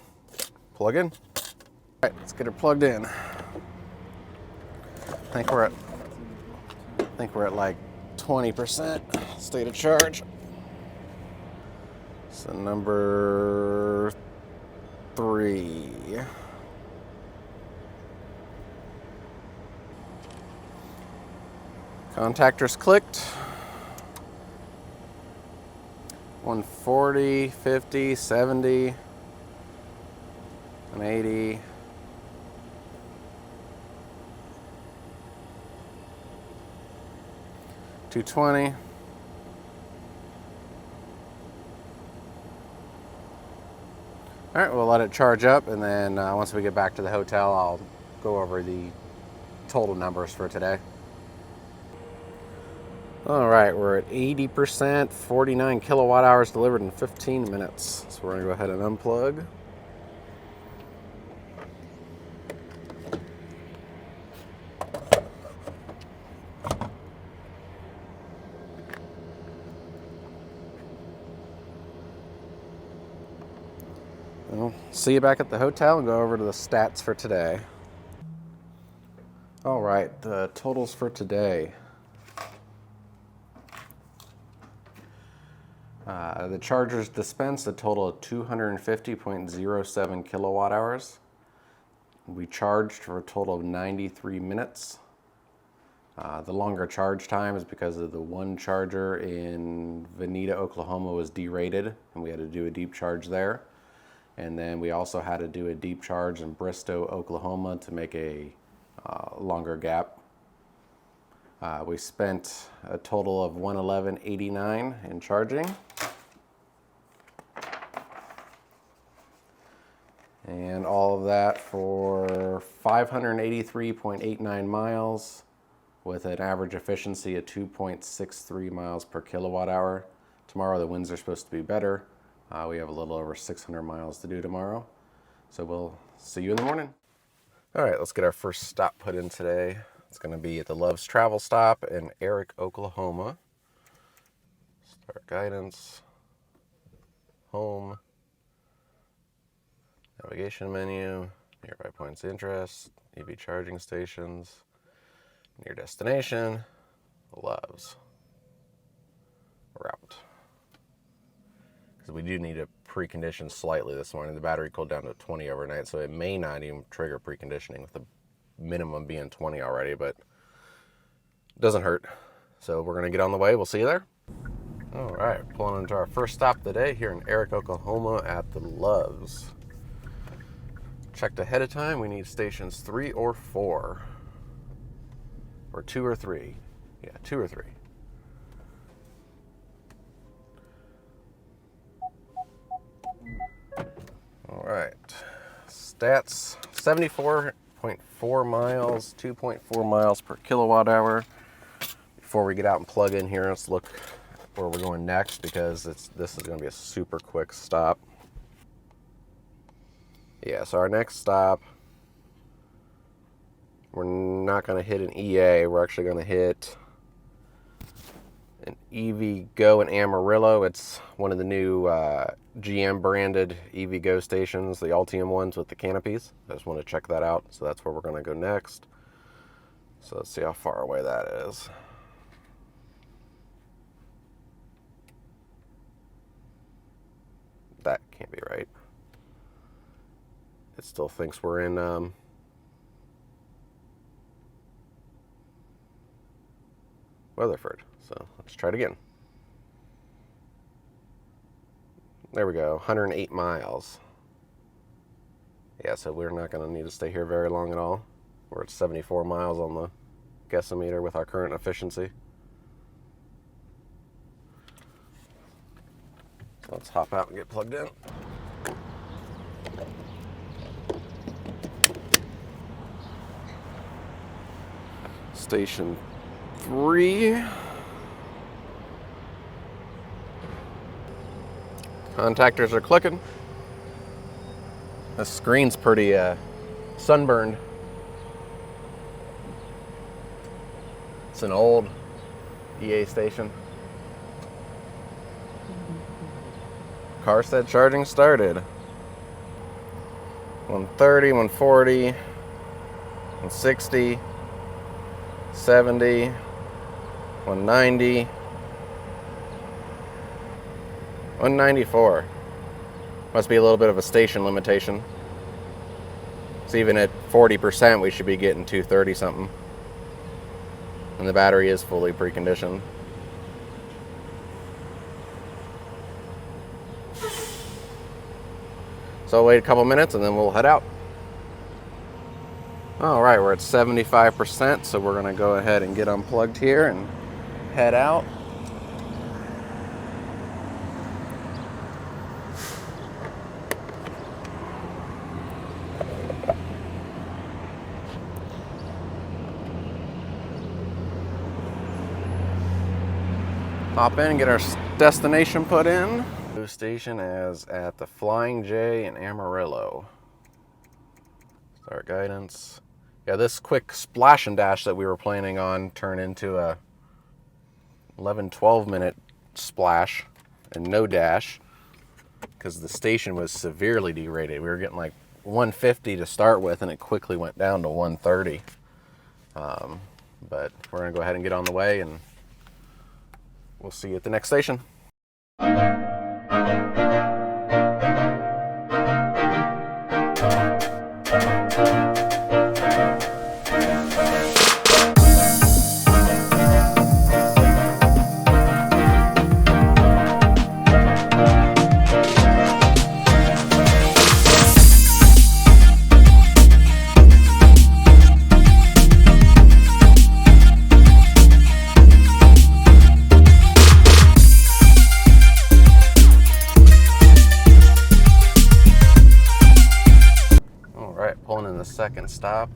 Speaker 1: plug in. All right, let's get her plugged in. I think we're at like 20% state of charge. So number 3. Contactors clicked. 140, 50, 70, and 80. $220. All right, we'll let it charge up, and then once we get back to the hotel, I'll go over the total numbers for today. All right, we're at 80%, 49 kilowatt hours delivered in 15 minutes. So we're gonna go ahead and unplug. Well, see you back at the hotel and go over to the stats for today. All right, the totals for today. The chargers dispensed a total of 250.07 kilowatt hours. We charged for a total of 93 minutes. The longer charge time is because of the one charger in Vinita, Oklahoma was derated, and we had to do a deep charge there. And then we also had to do a deep charge in Bristow, Oklahoma to make a longer gap. We spent a total of $111.89 in charging. And all of that for 583.89 miles with an average efficiency of 2.63 miles per kilowatt hour. Tomorrow the winds are supposed to be better. We have a little over 600 miles to do tomorrow. So we'll see you in the morning. All right, let's get our first stop put in today. It's gonna be at the Love's Travel Stop in Eric, Oklahoma. Start guidance, home, navigation menu, nearby points of interest, EV charging stations, near destination, Love's route. Because we do need to precondition slightly this morning. The battery cooled down to 20 overnight, so it may not even trigger preconditioning with the minimum being 20 already, but it doesn't hurt. So we're gonna get on the way. We'll see you there. All right, pulling into our first stop of the day here in Eric, Oklahoma at the Love's. Checked ahead of time, we need stations 3 or 4, or 2 or 3. Yeah, 2 or 3. All right. Stats, 74.4 miles, 2.4 miles per kilowatt hour. Before we get out and plug in here, let's look where we're going next, because this is going to be a super quick stop. Yeah, so our next stop, we're not going to hit an EA. We're actually going to hit an EVgo in Amarillo. It's one of the new GM branded EVgo stations, the Ultium ones with the canopies. I just want to check that out. So that's where we're going to go next. So let's see how far away that is. That can't be right. It still thinks we're in Weatherford. So let's try it again. There we go, 108 miles. Yeah, so we're not going to need to stay here very long at all. We're at 74 miles on the guessometer with our current efficiency. So let's hop out and get plugged in. Station 3. Contactors are clicking. The screen's pretty sunburned. It's an old EA station. Car said charging started. 130, 140, 160, 70, 190, 194. Must be a little bit of a station limitation. So even at 40%, we should be getting 230 something. And the battery is fully preconditioned. So I'll wait a couple minutes and then we'll head out. All right, we're at 75%, so we're gonna go ahead and get unplugged here and head out. Hop in and get our destination put in. New station is at the Flying J in Amarillo. Start guidance. Yeah, this quick splash and dash that we were planning on turned into a 11-12 minute splash and no dash because the station was severely derated. We were getting like 150 to start with and it quickly went down to 130. But we're gonna go ahead and get on the way and we'll see you at the next station. Second stop,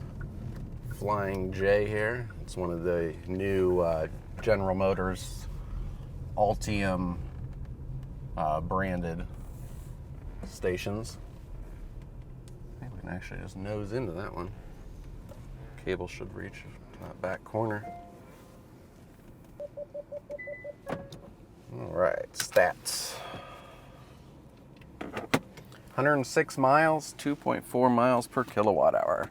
Speaker 1: Flying J here. It's one of the new General Motors Ultium branded stations. I think we can actually just nose into that one. Cable should reach that back corner. All right, stats. 106 miles, 2.4 miles per kilowatt hour.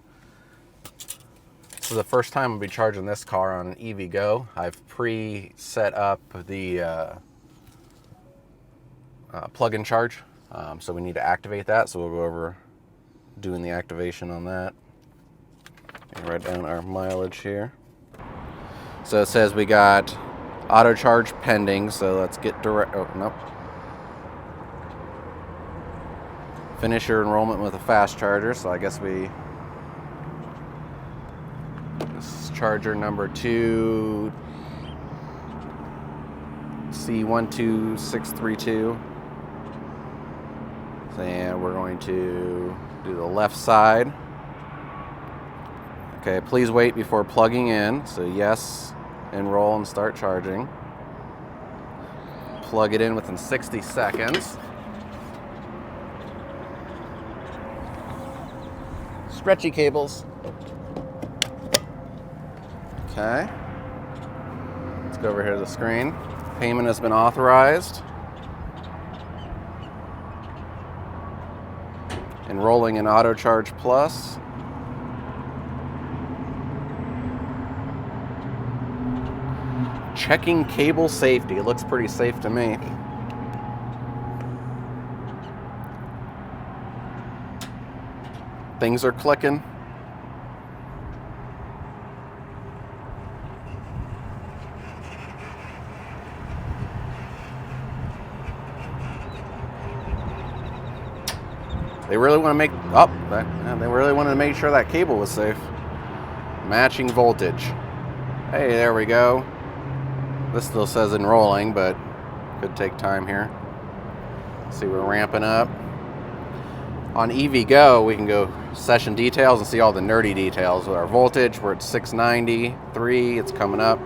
Speaker 1: This is the first time I'll be charging this car on an EVgo. I've pre-set up the plug-in charge, so we need to activate that. So we'll go over doing the activation on that. And write down our mileage here. So it says we got auto charge pending, so let's get direct. Oh, nope. Finish your enrollment with a fast charger, so I guess this is charger number 2 C12632. And we're going to do the left side. Okay, please wait before plugging in. So yes, enroll and start charging. Plug it in within 60 seconds. Stretchy cables. Okay. Let's go over here to the screen. Payment has been authorized. Enrolling in Auto Charge Plus. Checking cable safety. It looks pretty safe to me. Things are clicking. They really want to make they really wanted to make sure that cable was safe. Matching voltage. Hey, there we go. This still says enrolling, but could take time here. See, we're ramping up. On EV Go, we can go session details and see all the nerdy details. With our voltage, we're at 693. It's coming up.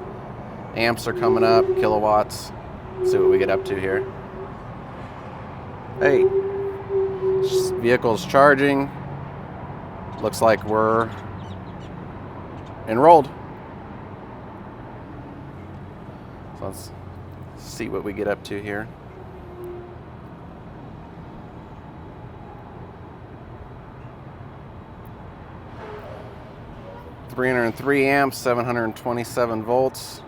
Speaker 1: Amps are coming up. Kilowatts. Let's see what we get up to here. Hey, vehicle's charging. Looks like we're enrolled. So let's see what we get up to here. .303 amps, 727 volts.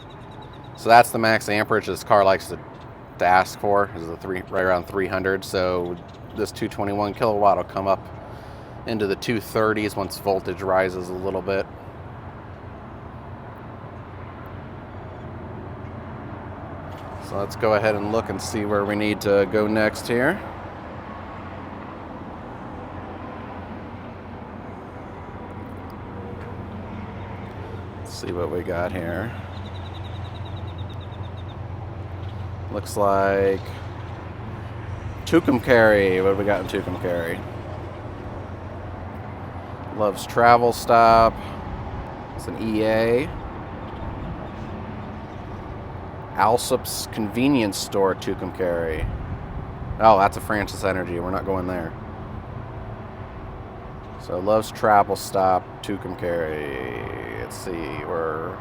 Speaker 1: So that's the max amperage this car likes to ask for, is right around 300. So this 221 kilowatt will come up into the 230s once voltage rises a little bit. So let's go ahead and look and see where we need to go next here. Let's see what we got here. Looks like Tucumcari. What have we got in Tucumcari? Loves Travel Stop. It's an EA. Alsop's Convenience Store, Tucumcari. Oh, that's a Francis Energy. We're not going there. So loves Travel Stop, Tucumcari. Let's see how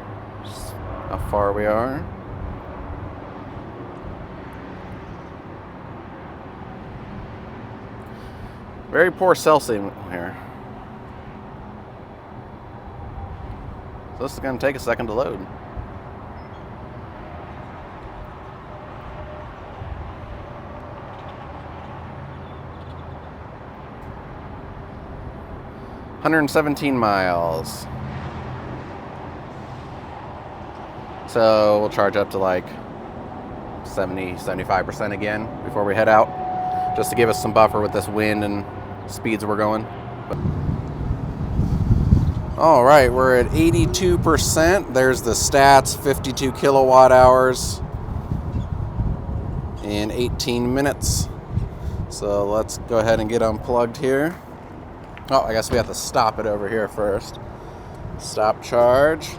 Speaker 1: far we are. Very poor cell signal here. So this is going to take a second to load. $117 miles. So we'll charge up to like 75% again before we head out, just to give us some buffer with this wind and speeds we're going. All right, we're at 82%. There's the stats, 52 kilowatt hours in 18 minutes. So let's go ahead and get unplugged here. Oh, I guess we have to stop it over here first. Stop charge,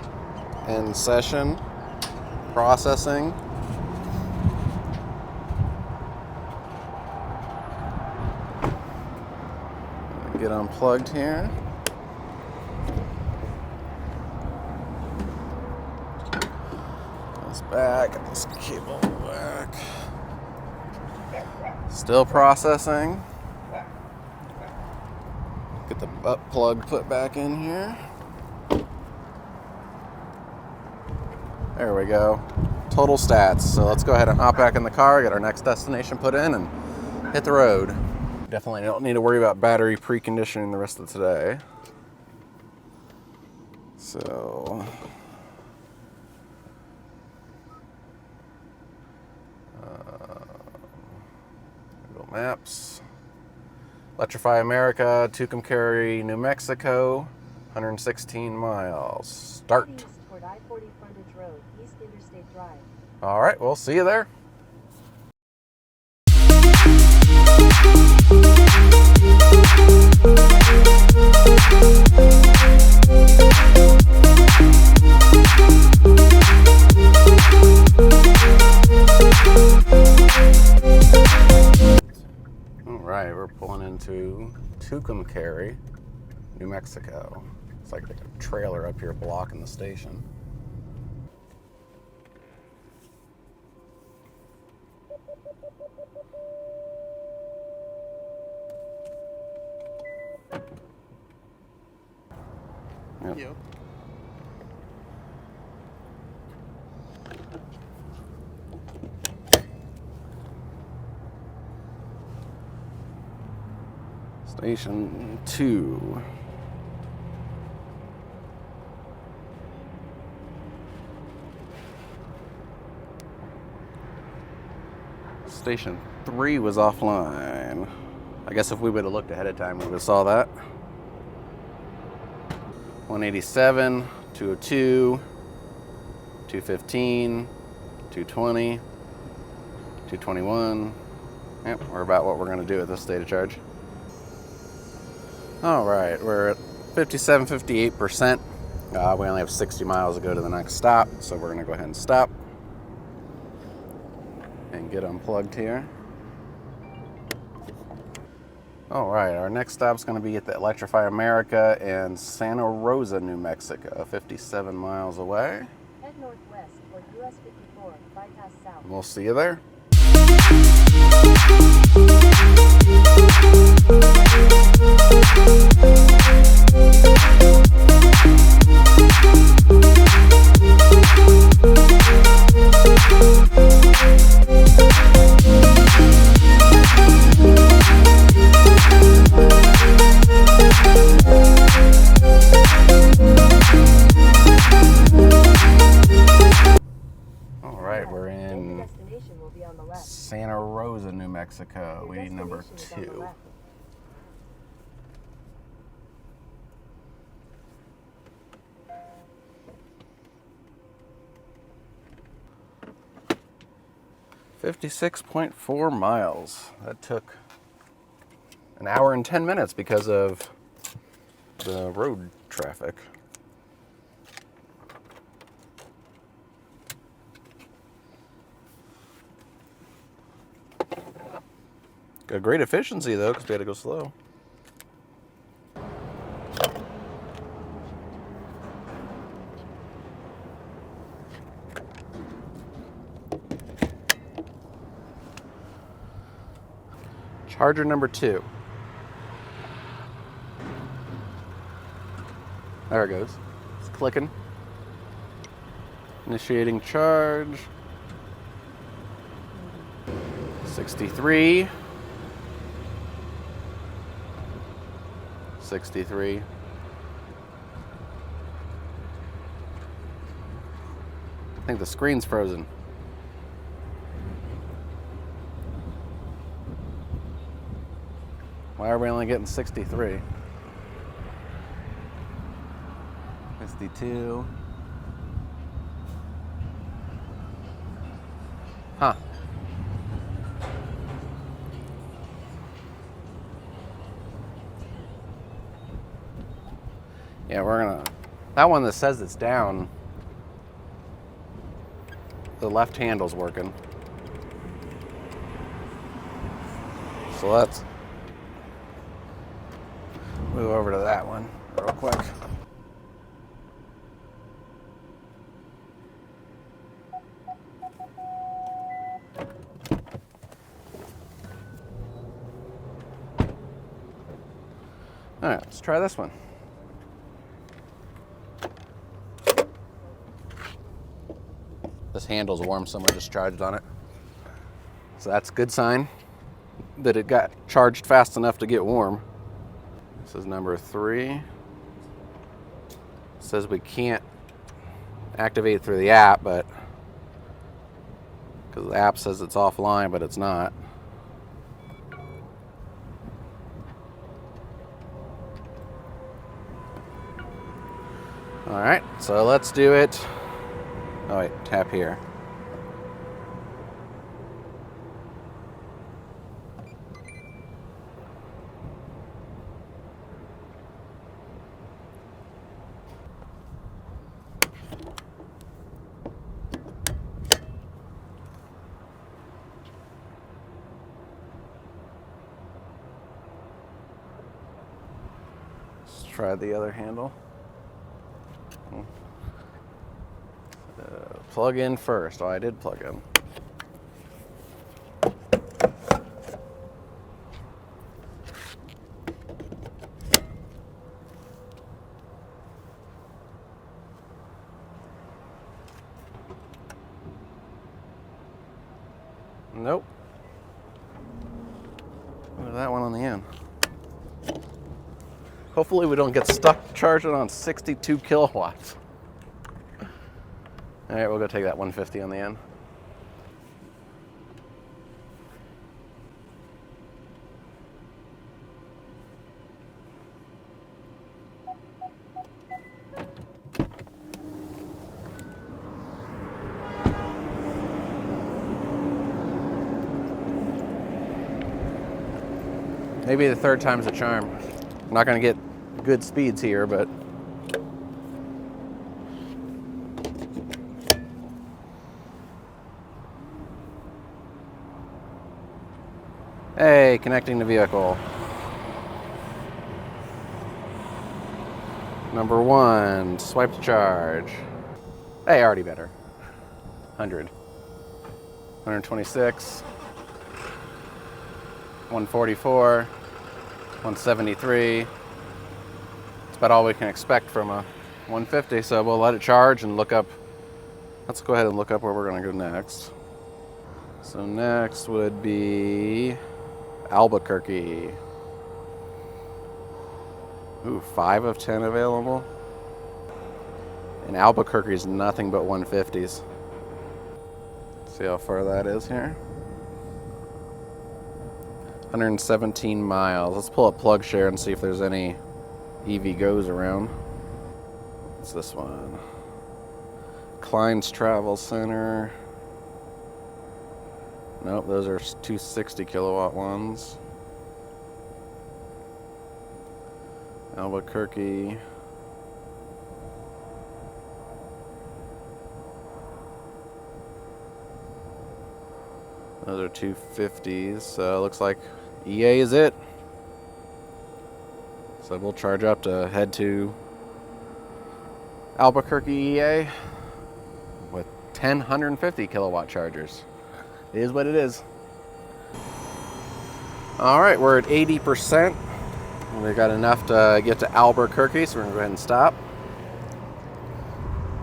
Speaker 1: end session, processing. Get unplugged here. This back, get this cable back. Still processing. Get the butt plug put back in here. There we go. Total stats. So let's go ahead and hop back in the car, get our next destination put in, and hit the road. Definitely don't need to worry about battery preconditioning the rest of today. So Google Maps. Electrify America, Tucumcari, New Mexico, 116 miles. Start.
Speaker 4: East toward I-40 frontage road, East Interstate Drive.
Speaker 1: All right, we'll see you there. Alright, we're pulling into Tucumcari, New Mexico. It's like a trailer up here blocking the station. Yep. Station 2. Station 3 was offline. I guess if we would have looked ahead of time, we would have saw that. 187, 202, 215, 220, 221. Yep, we're about what we're going to do at this state of charge. All right, we're at 57, 58%. We only have 60 miles to go to the next stop, so we're going to go ahead and stop and get unplugged here. All right, our next stop is going to be at the Electrify America in Santa Rosa, New Mexico, 57 miles away.
Speaker 4: Head northwest for US 54, bypass south.
Speaker 1: We'll see you there. All right, we're in
Speaker 4: Destination will be on the left.
Speaker 1: Santa Rosa, New Mexico.
Speaker 4: Your
Speaker 1: We need number
Speaker 4: destination is on the
Speaker 1: 2.
Speaker 4: left.
Speaker 1: $56.4 miles. That took an hour and 10 minutes because of the road traffic. Got great efficiency though, because we had to go slow. Charger number 2. There it goes. It's clicking. Initiating charge. 63. 63. I think the screen's frozen. Why are we only getting 63? 62. Huh. Yeah, we're gonna, that one that says it's down, the left handle's working. So let's move over to that one real quick. All right, let's try this one. This handle's warm, someone just charged on it. So that's a good sign that it got charged fast enough to get warm. This is number 3. It says we can't activate through the app, but because the app says it's offline, but it's not. All right, so let's do it. Oh wait, tap here. try the other handle. Plug in first. Oh, I did plug in. Nope. Look at that one on the end. Hopefully we don't get stuck charging on 62 kilowatts. All right, we'll go take that 150 on the end. Maybe the third time's a charm. I'm not gonna get good speeds here, but hey, connecting the vehicle. Number 1, swipe to charge. Hey, already better. 100. 126. 144. 173. That's about all we can expect from a 150, so we'll let it charge and look up. Let's go ahead and look up where we're gonna go next. So next would be Albuquerque. Ooh, 5 of 10 available. And Albuquerque is nothing but 150s. See how far that is here. 117 miles. Let's pull up plug share and see if there's any EV goes around. What's this one? Klein's Travel Center. Nope, those are 260 kilowatt ones. Albuquerque. Those are 250s. So looks like EA is it. So we'll charge up to head to Albuquerque EA with 10 150 kilowatt chargers. It is what it is. All right, we're at 80%. We got enough to get to Albuquerque, so we're gonna go ahead and stop.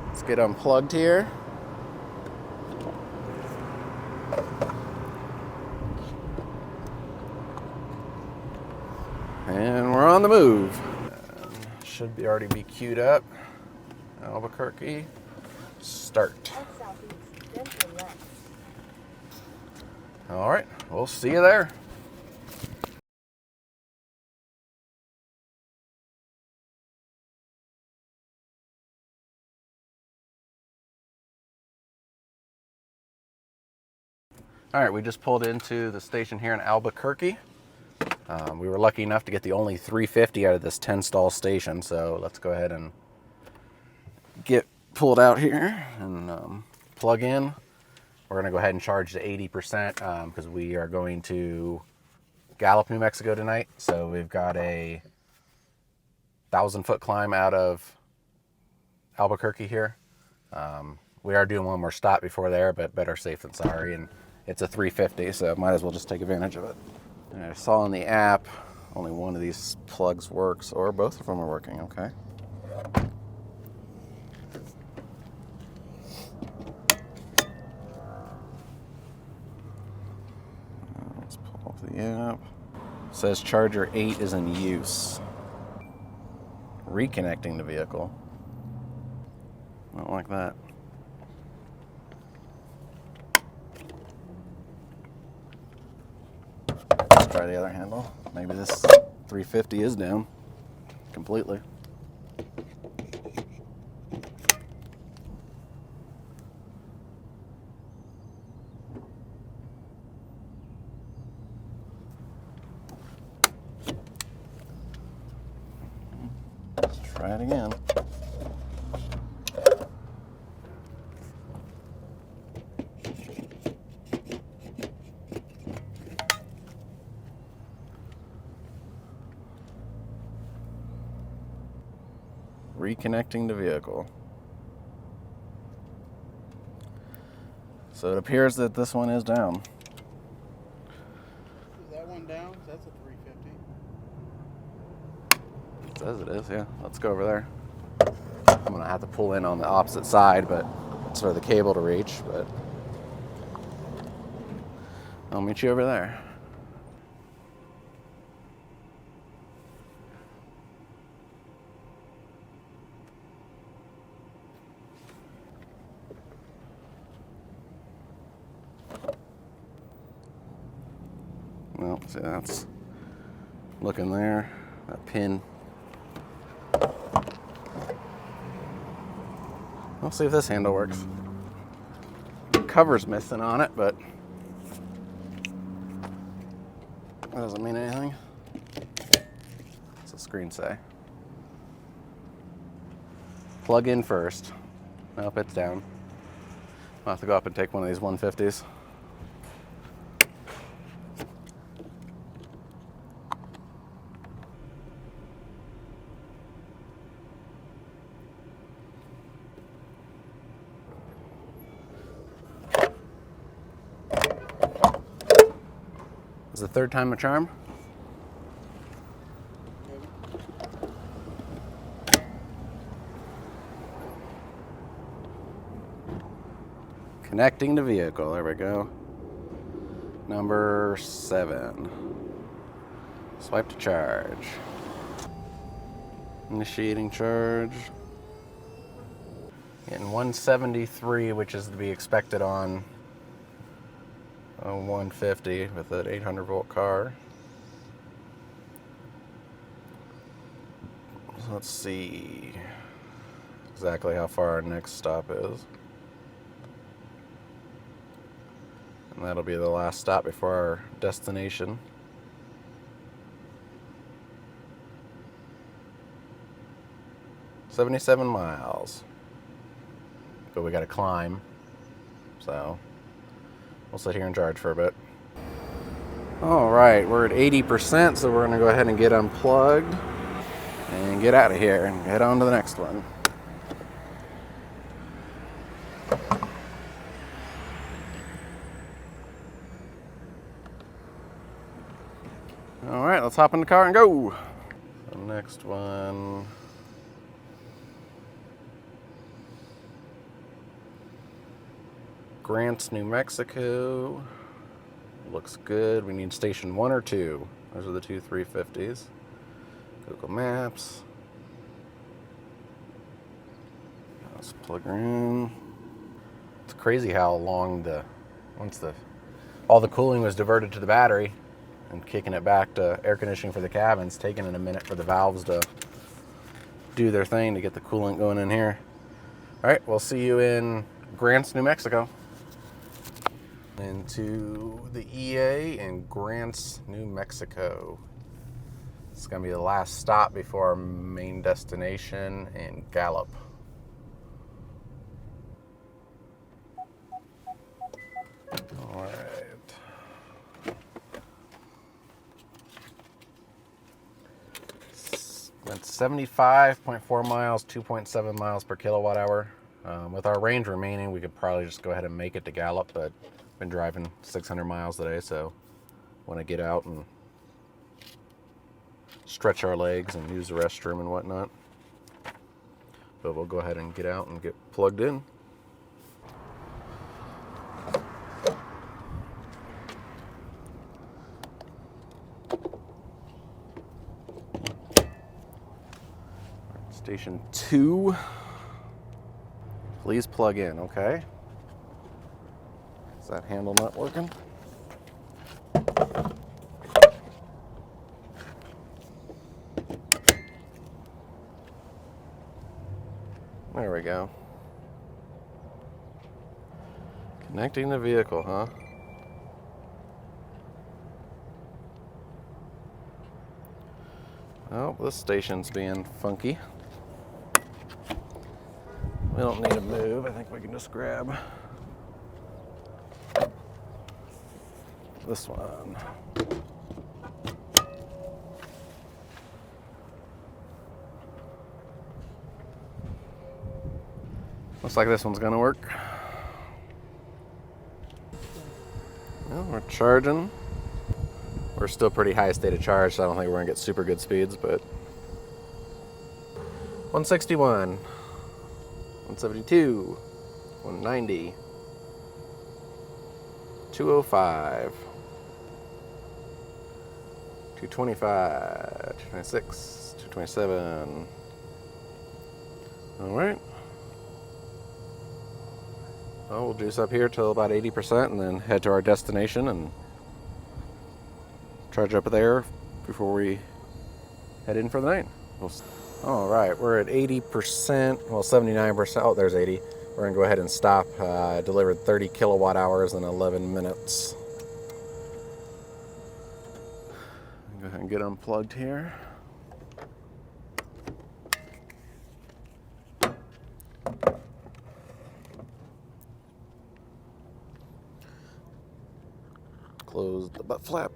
Speaker 1: Let's get unplugged here. And we're on the move. Should be already be queued up. Albuquerque, start. All right, we'll see you there. All right, we just pulled into the station here in Albuquerque. We were lucky enough to get the only 350 out of this 10 stall station, so let's go ahead and get pulled out here and plug in. We're gonna go ahead and charge to 80% because we are going to Gallup, New Mexico tonight. So we've got a 1,000-foot climb out of Albuquerque here. We are doing one more stop before there, but better safe than sorry. And it's a 350, so might as well just take advantage of it. And I saw in the app only one of these plugs works, or both of them are working. Okay. Let's pull up the app. It says charger 8 is in use. Reconnecting the vehicle. I don't like that. Let's try the other handle. Maybe this 350 is down completely. Let's try it again. reconnecting the vehicle. So it appears that this one is down.
Speaker 2: Is that one down? That's a 350.
Speaker 1: It says it is, yeah. Let's go over there. I'm gonna have to pull in on the opposite side, but it's for the cable to reach, but I'll meet you over there. Well, see, that's looking there, that pin. We'll see if this handle works. The cover's missing on it, but that doesn't mean anything. What's the screen say? Plug in first. Nope, it's down. I'll have to go up and take one of these 150s. Is the third time a charm? Connecting the vehicle, there we go. Number 7. Swipe to charge. Initiating charge. Getting 173, which is to be expected on a 150 with an 800 volt car. So let's see exactly how far our next stop is. And that'll be the last stop before our destination. $77 miles. But we gotta climb. So we'll sit here and charge for a bit. All right, we're at 80%, so we're gonna go ahead and get unplugged and get out of here and head on to the next one. All right, let's hop in the car and go. The next one. Grants, New Mexico. Looks good. We need station 1 or 2. Those are the two 350s. Google Maps. Let's plug her in. It's crazy how long all the cooling was diverted to the battery and kicking it back to air conditioning for the cabins, taking it a minute for the valves to do their thing to get the coolant going in here. All right, we'll see you in Grants, New Mexico. Into the EA in Grants, New Mexico. It's gonna be the last stop before our main destination in Gallup. All right. Went 75.4 miles, 2.7 miles per kilowatt hour. With our range remaining, we could probably just go ahead and make it to Gallup, but been driving 600 miles today, so want to get out and stretch our legs and use the restroom and whatnot. But we'll go ahead and get out and get plugged in. Station 2. Please plug in, okay? Is that handle not working? There we go. Connecting the vehicle, huh? Oh, this station's being funky. We don't need to move. I think we can just grab this one. Looks like this one's gonna work. Well, we're charging. We're still pretty high state of charge, so I don't think we're gonna get super good speeds, but 161, 172, 190, 205, 225, 226, 227. All right. Well, we'll juice up here till about 80% and then head to our destination and charge up there before we head in for the night. All right, we're at 80%, well 79%, oh there's 80. We're gonna go ahead and stop, delivered 30 kilowatt hours in 11 minutes. Go ahead and get unplugged here. Close the butt flap.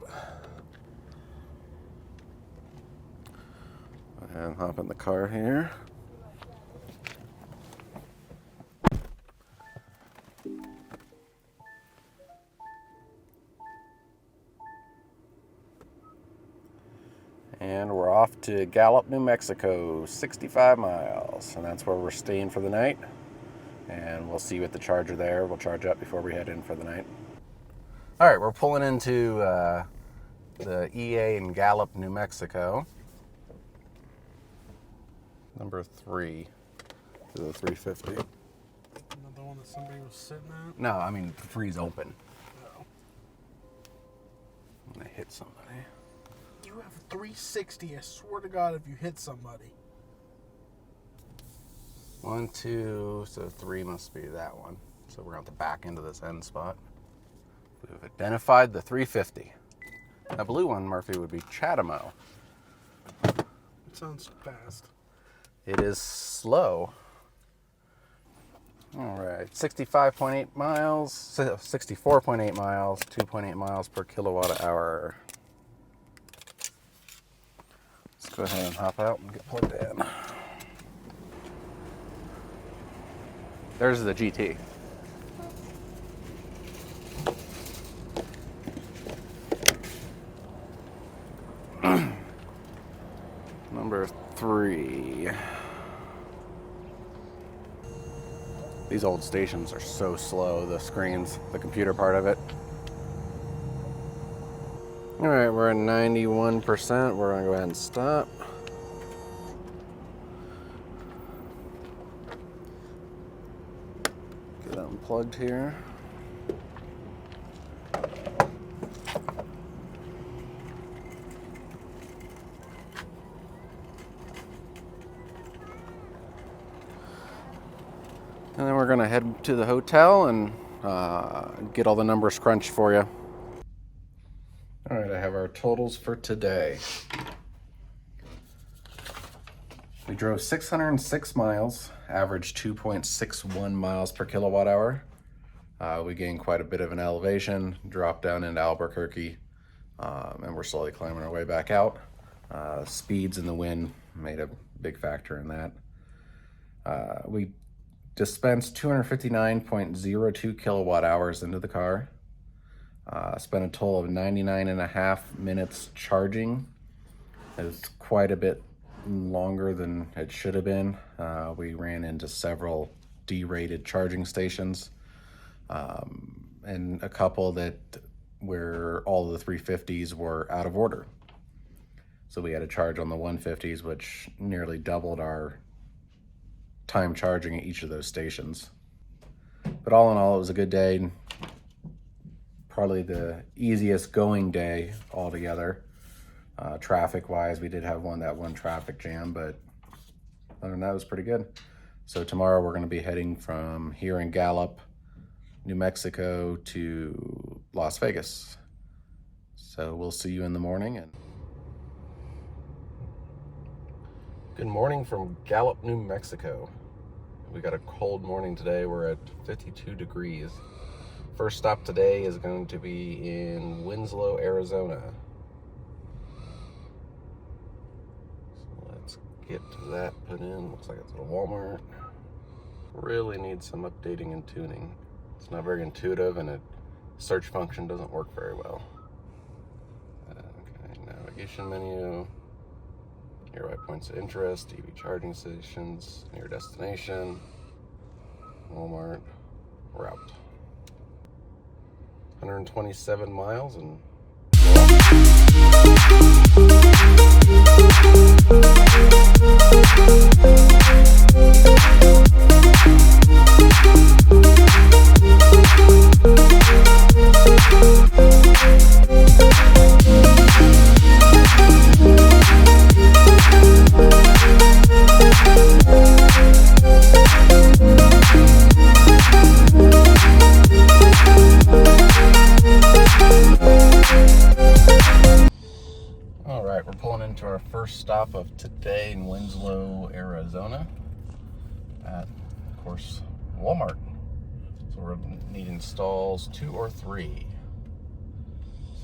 Speaker 1: And hop in the car here. And we're off to Gallup, New Mexico, 65 miles. And that's where we're staying for the night. And we'll see you at the charger there. We'll charge up before we head in for the night. All right, we're pulling into the EA in Gallup, New Mexico. Number 3 to the 350.
Speaker 2: Not the one that somebody was sitting at?
Speaker 1: No, I mean, 3's open.
Speaker 2: No.
Speaker 1: I'm gonna hit somebody.
Speaker 2: You have a 360, I swear to God, if you hit somebody.
Speaker 1: 1, 2, so 3 must be that one. So we're at the back end of this end spot. We've identified the 350. That blue one, Murphy, would be Chatamo.
Speaker 2: It sounds fast.
Speaker 1: It is slow. All right, 65.8 miles, 64.8 miles, 2.8 miles per kilowatt hour. Let's go ahead and hop out and get plugged in. There's the GT. Number 3. These old stations are so slow, the screens, the computer part of it. All right, we're at 91%. We're gonna go ahead and stop. Get unplugged here. And then we're gonna head to the hotel and get all the numbers crunched for you. All right, I have our totals for today. We drove 606 miles, averaged 2.61 miles per kilowatt hour. We gained quite a bit of an elevation, dropped down into Albuquerque, and we're slowly climbing our way back out. Speeds and the wind made a big factor in that. We dispensed 259.02 kilowatt hours into the car. Spent a total of 99.5 minutes charging. It was quite a bit longer than it should have been. We ran into several derated charging stations, and a couple that where all the 350s were out of order. So we had to charge on the 150s, which nearly doubled our time charging at each of those stations. But all in all, it was a good day. Probably the easiest going day altogether. Traffic wise, we did have that one traffic jam, but other than that, it was pretty good. So tomorrow we're going to be heading from here in Gallup, New Mexico to Las Vegas. So we'll see you in the morning. And good morning from Gallup, New Mexico. We got a cold morning today. We're at 52 degrees. First stop today is going to be in Winslow, Arizona. So let's get to that put in. Looks like it's at a Walmart. really needs some updating and tuning. It's not very intuitive, and the search function doesn't work very well. Okay, navigation menu, nearby points of interest, EV charging stations, near destination, Walmart, route. 127 miles and to our first stop of today in Winslow, Arizona, at, of course, Walmart. So we're needing stalls 2 or 3.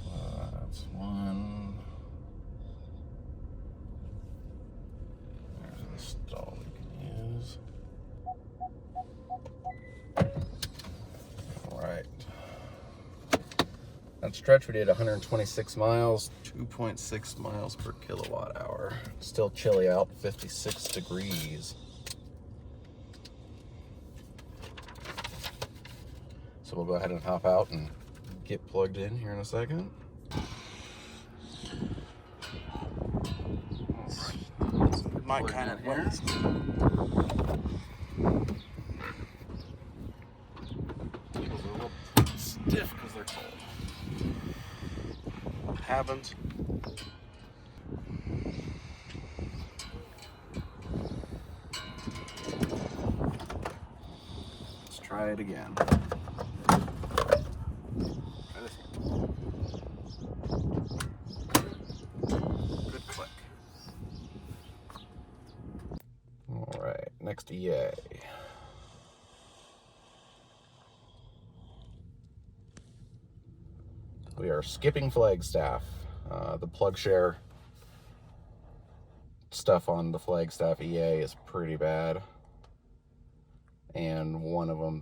Speaker 1: So that's 1. There's a stall we can use. All right. That stretch we did 126 miles, 2.6 miles per kilowatt hour. Still chilly out, 56 degrees. So we'll go ahead and hop out and get plugged in here in a second.
Speaker 2: It might kind of
Speaker 1: here. Cables are a little stiff because they're cold.
Speaker 2: happens.
Speaker 1: Let's try it again. Try this. Good click. All right, next EA. We are skipping Flagstaff. The plug share stuff on the Flagstaff EA is pretty bad. And one of the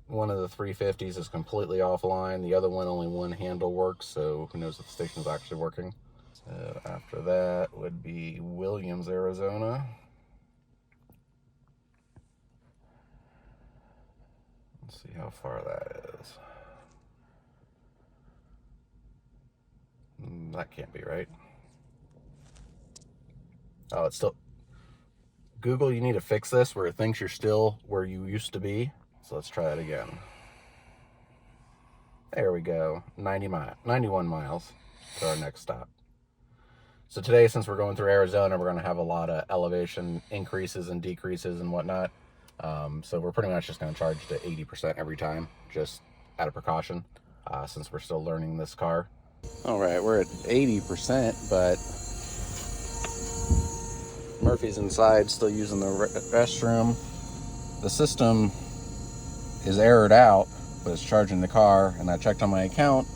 Speaker 1: 350s is completely offline. The other one, only one handle works, so who knows if the station's actually working. So after that would be Williams, Arizona. Let's see how far that is. That can't be right. Oh, it's still... Google, you need to fix this where it thinks you're still where you used to be. So let's try it again. There we go. 91 miles to our next stop. So today, since we're going through Arizona, we're going to have a lot of elevation increases and decreases and whatnot. So we're pretty much just going to charge to 80% every time, just out of precaution, since we're still learning this car. All right, we're at 80%, but Murphy's inside still using the restroom. The system is errored out, but it's charging the car, and I checked on my account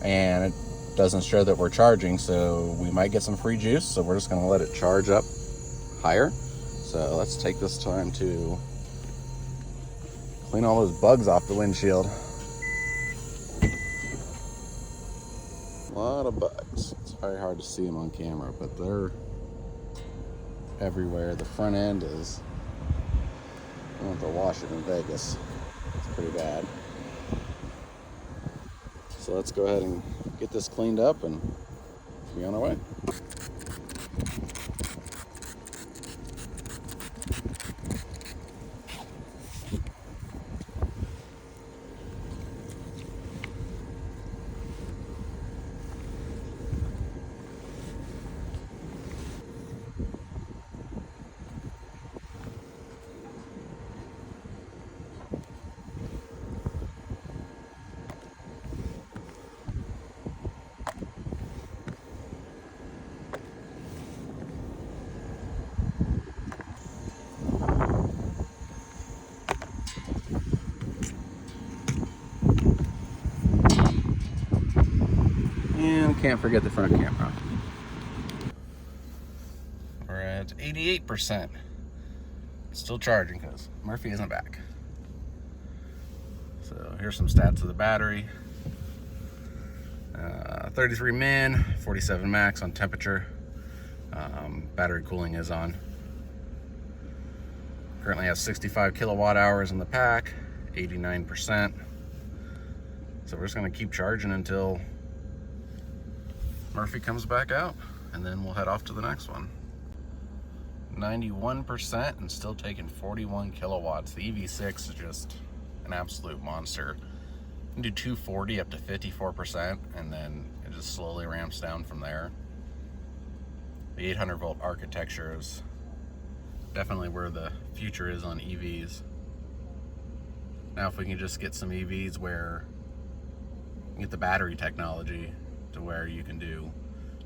Speaker 1: and it doesn't show that we're charging, so we might get some free juice, so we're just going to let it charge up higher. So let's take this time to clean all those bugs off the windshield. A lot of bugs. It's very hard to see them on camera, but they're everywhere. The front end is, I went to wash it in Vegas. It's pretty bad. So let's go ahead and get this cleaned up and be on our way. And can't forget the front camera. We're at 88%. still charging because Murphy isn't back. So here's some stats of the battery. 33 min, 47 max on temperature. Battery cooling is on. Currently has 65 kilowatt hours in the pack, 89%. So we're just gonna keep charging until Murphy comes back out, and then we'll head off to the next one. 91% and still taking 41 kilowatts. The EV6 is just an absolute monster. You can do 240 up to 54%, and then it just slowly ramps down from there. The 800 volt architecture is definitely where the future is on EVs. Now, if we can just get some EVs where you get the battery technology to where you can do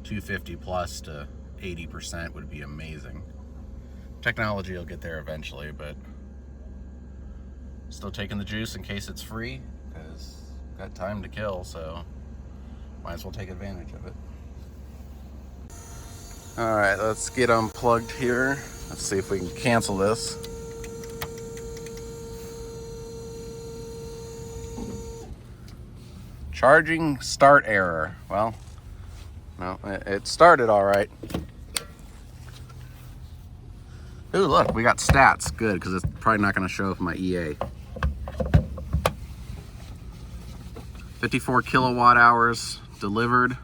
Speaker 1: 250 plus to 80% would be amazing. Technology will get there eventually, but still taking the juice in case it's free, because got time to kill, so might as well take advantage of it. All right, let's get unplugged here. Let's see if we can cancel this. Charging start error. Well, no, it started all right. Ooh, look, we got stats. Good, because it's probably not going to show up in my EA. 54 kilowatt hours delivered.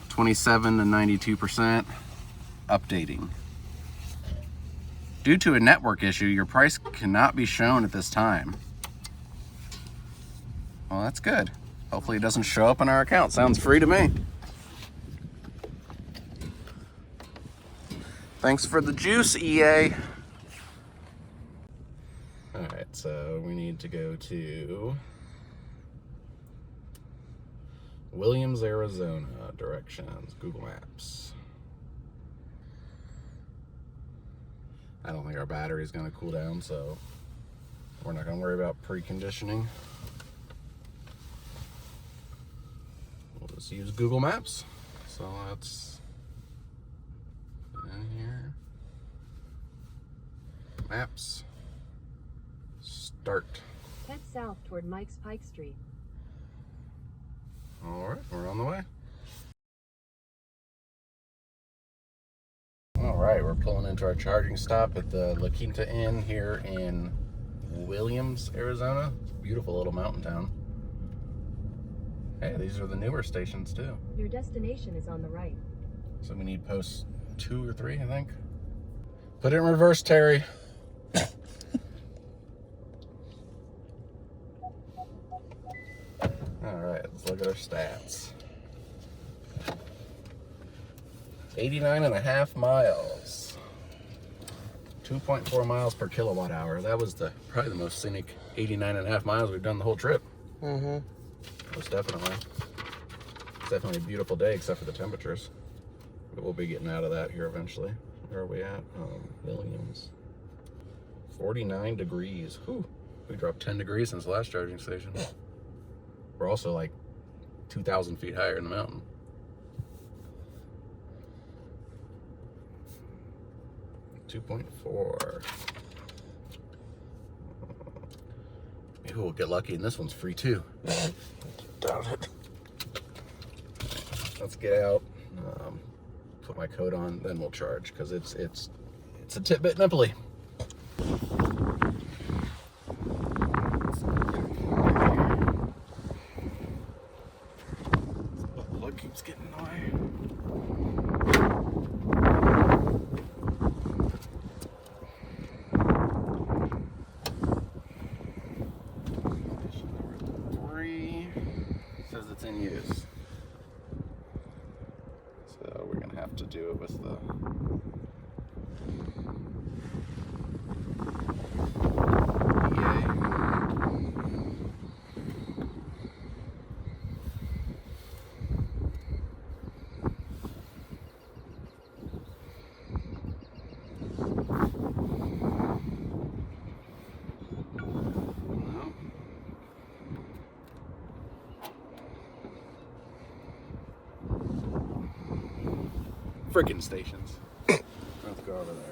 Speaker 1: 27 to 92%. Updating. Due to a network issue, your price cannot be shown at this time. Well, that's good. Hopefully it doesn't show up in our account. Sounds free to me. Thanks for the juice, EA. All right, so we need to go to Williams, Arizona. Directions, Google Maps. I don't think our battery is going to cool down, so we're not going to worry about preconditioning. We'll just use Google Maps. So let's in here. Maps. Start.
Speaker 4: Head south toward Mike's Pike Street.
Speaker 1: All right, we're on the way. All right, we're pulling into our charging stop at the La Quinta Inn here in Williams, Arizona. It's a beautiful little mountain town. Hey, these are the newer stations too.
Speaker 4: Your destination is on the right.
Speaker 1: So we need post 2 or 3, I think. Put it in reverse, Terry. All right, let's look at our stats. 89.5 miles. 2.4 miles per kilowatt hour. That was probably the most scenic 89.5 miles we've done the whole trip.
Speaker 2: Mm-hmm.
Speaker 1: Most definitely. It's definitely a beautiful day except for the temperatures. But we'll be getting out of that here eventually. Where are we at? Williams. 49 degrees. Whew. We dropped 10 degrees since the last charging station. We're also like 2,000 feet higher in the mountain. $2.4. Maybe we'll get lucky and this one's free too.
Speaker 2: Doubt it.
Speaker 1: Let's get out, put my coat on, then we'll charge because it's a tidbit nipply. The plug keeps getting in the way. In use. So we're gonna have to do it with the freaking stations.
Speaker 5: go over there.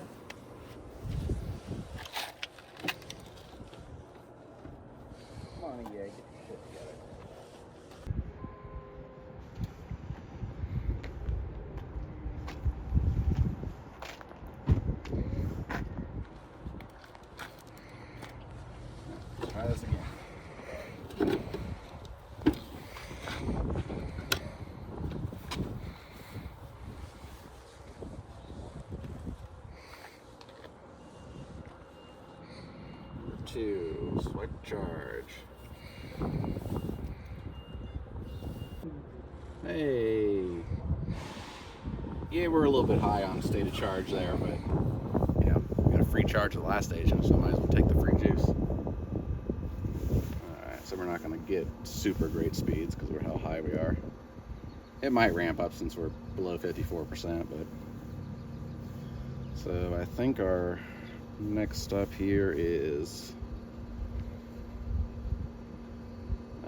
Speaker 5: Come on, EA, get your shit together. Try this again. Number 2, swipe charge. Hey. Yeah, we're a little bit high on state of charge there, but you know, we got a free charge at the last station, so might as well take the free juice. Alright, so we're not going to get super great speeds because of how high we are. It might ramp up since we're below 54%, but so I think our next stop here is,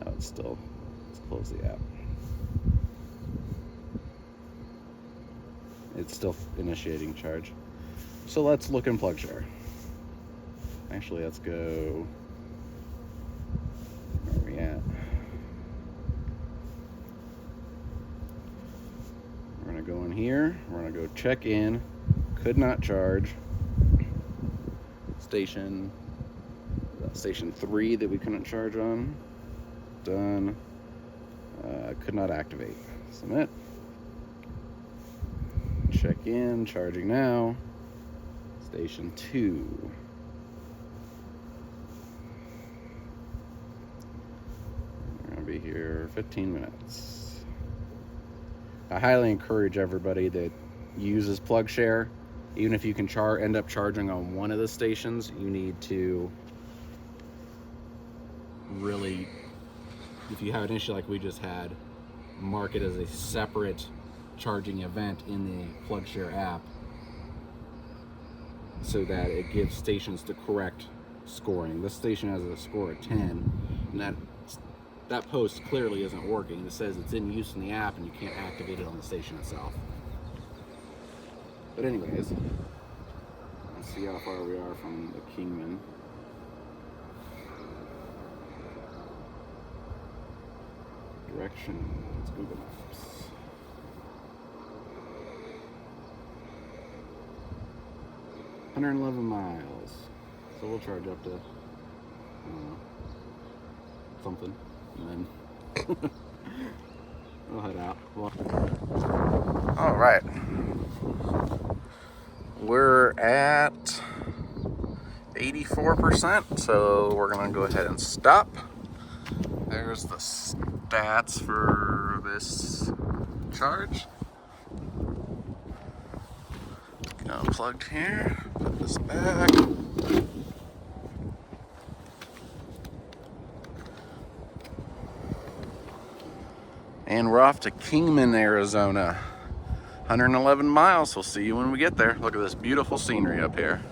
Speaker 5: no, let's close the app. It's still initiating charge. So let's look in plug share. Actually, let's go, where are we at? We're gonna go in here, we're gonna go check in, could not charge, station 3 that we couldn't charge on, done, could not activate, submit. Check in, charging now. Station 2. We're going to be here 15 minutes. I highly encourage everybody that uses plug share, even if you can end up charging on one of the stations, you need to really, if you have an issue like we just had, mark it as a separate charging event in the plug share app so that it gives stations the correct scoring. This station has a score of 10, and that post clearly isn't working. It says it's in use in the app and you can't activate it on the station itself. But anyways, let's see how far we are from the Kingman. Directions, Google Maps. 111 miles. So we'll charge up to, I don't know, something, and then we'll head out. All right. We're at 84%, so we're gonna go ahead and stop. There's the stats for this charge. Get unplugged here, put this back. And we're off to Kingman, Arizona. 111 miles. We'll see you when we get there. Look at this beautiful scenery up here.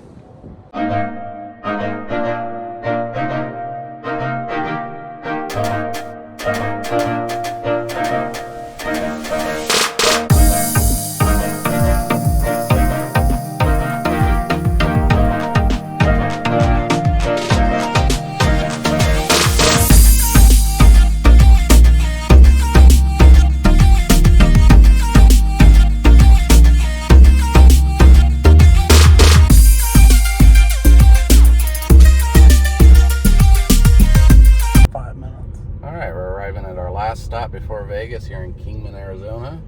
Speaker 5: Stop before Vegas here in Kingman, Arizona,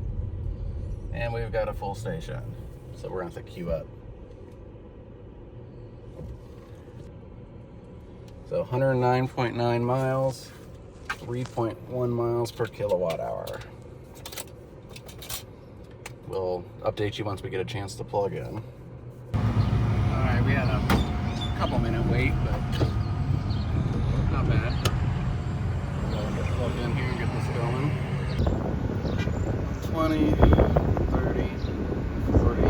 Speaker 5: and we've got a full station, so we're gonna have to queue up. So 109.9 miles, 3.1 miles per kilowatt hour. We'll update you once we get a chance to plug in. Alright, we had a couple minute wait, but not bad. Plug in here and get this going. 20, 30, 40,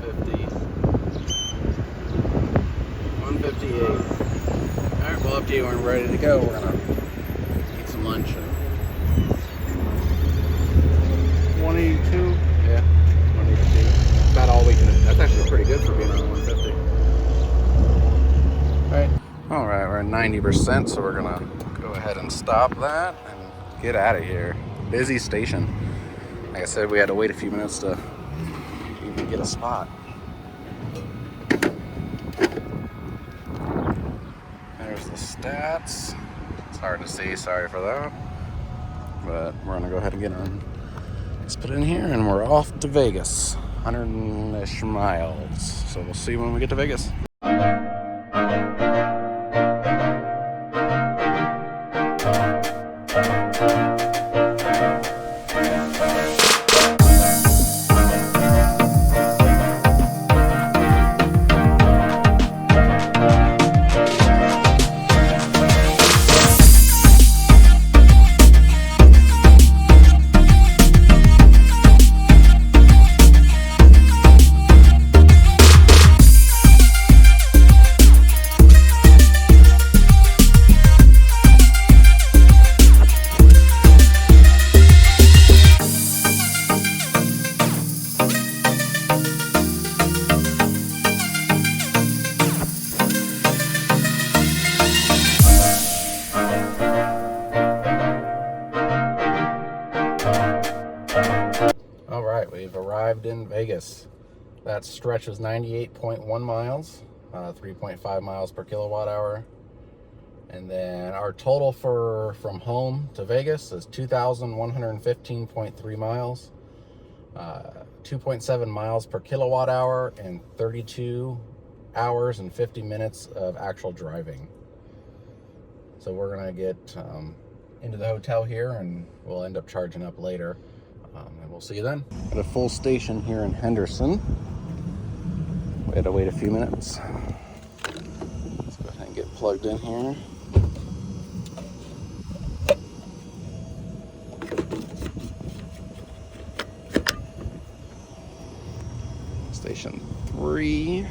Speaker 5: 50, 158. Alright, we'll update you when we're ready to go. We're gonna eat some lunch. 22? Yeah, 22. About all we can actually pretty good for being on 150. All right, we're at 90%, so we're gonna go ahead and stop that and get out of here. Busy station. Like I said, we had to wait a few minutes to even get a spot. There's the stats. It's hard to see, sorry for that. But we're gonna go ahead and get on. Let's put it in here and we're off to Vegas. 100-ish miles. So we'll see when we get to Vegas. All right, we've arrived in Vegas. That stretch was 98.1 miles, 3.5 miles per kilowatt hour. And then our total from home to Vegas is 2,115.3 miles, 2.7 miles per kilowatt hour, and 32 hours and 50 minutes of actual driving. So we're gonna get into the hotel here and we'll end up charging up later. And we'll see you then. At a full station here in Henderson. We had to wait a few minutes. Let's go ahead and get plugged in here. Station 3.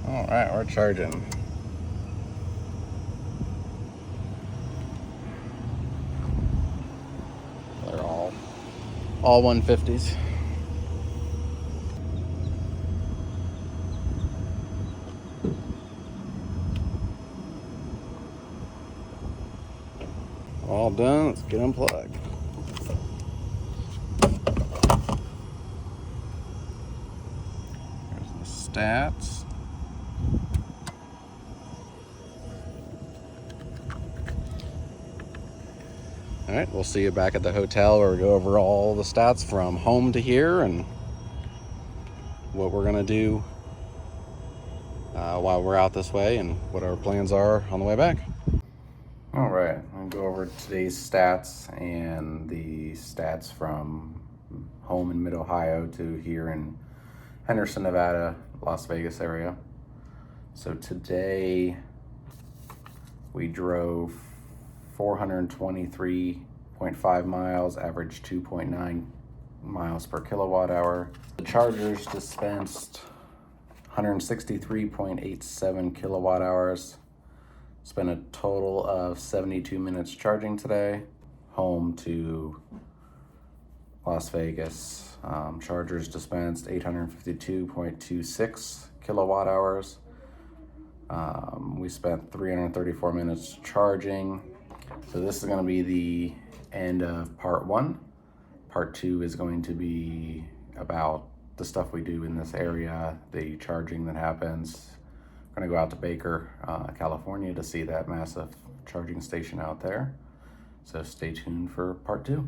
Speaker 5: All right, we're charging. They're all 150s. All done, let's get unplugged. There's the stats. All right, we'll see you back at the hotel where we go over all the stats from home to here and what we're gonna do while we're out this way and what our plans are on the way back. All right, I'll go over today's stats and the stats from home in mid-Ohio to here in Henderson, Nevada, Las Vegas area. So today we drove 423.5 miles, average 2.9 miles per kilowatt hour. The chargers dispensed 163.87 kilowatt hours. Spent a total of 72 minutes charging today. Home to Las Vegas. Chargers dispensed 852.26 kilowatt hours. We spent 334 minutes charging. So this is going to be the end of part 1. Part 2 is going to be about the stuff we do in this area, the charging that happens. I'm going to go out to Baker, California to see that massive charging station out there. So stay tuned for part 2.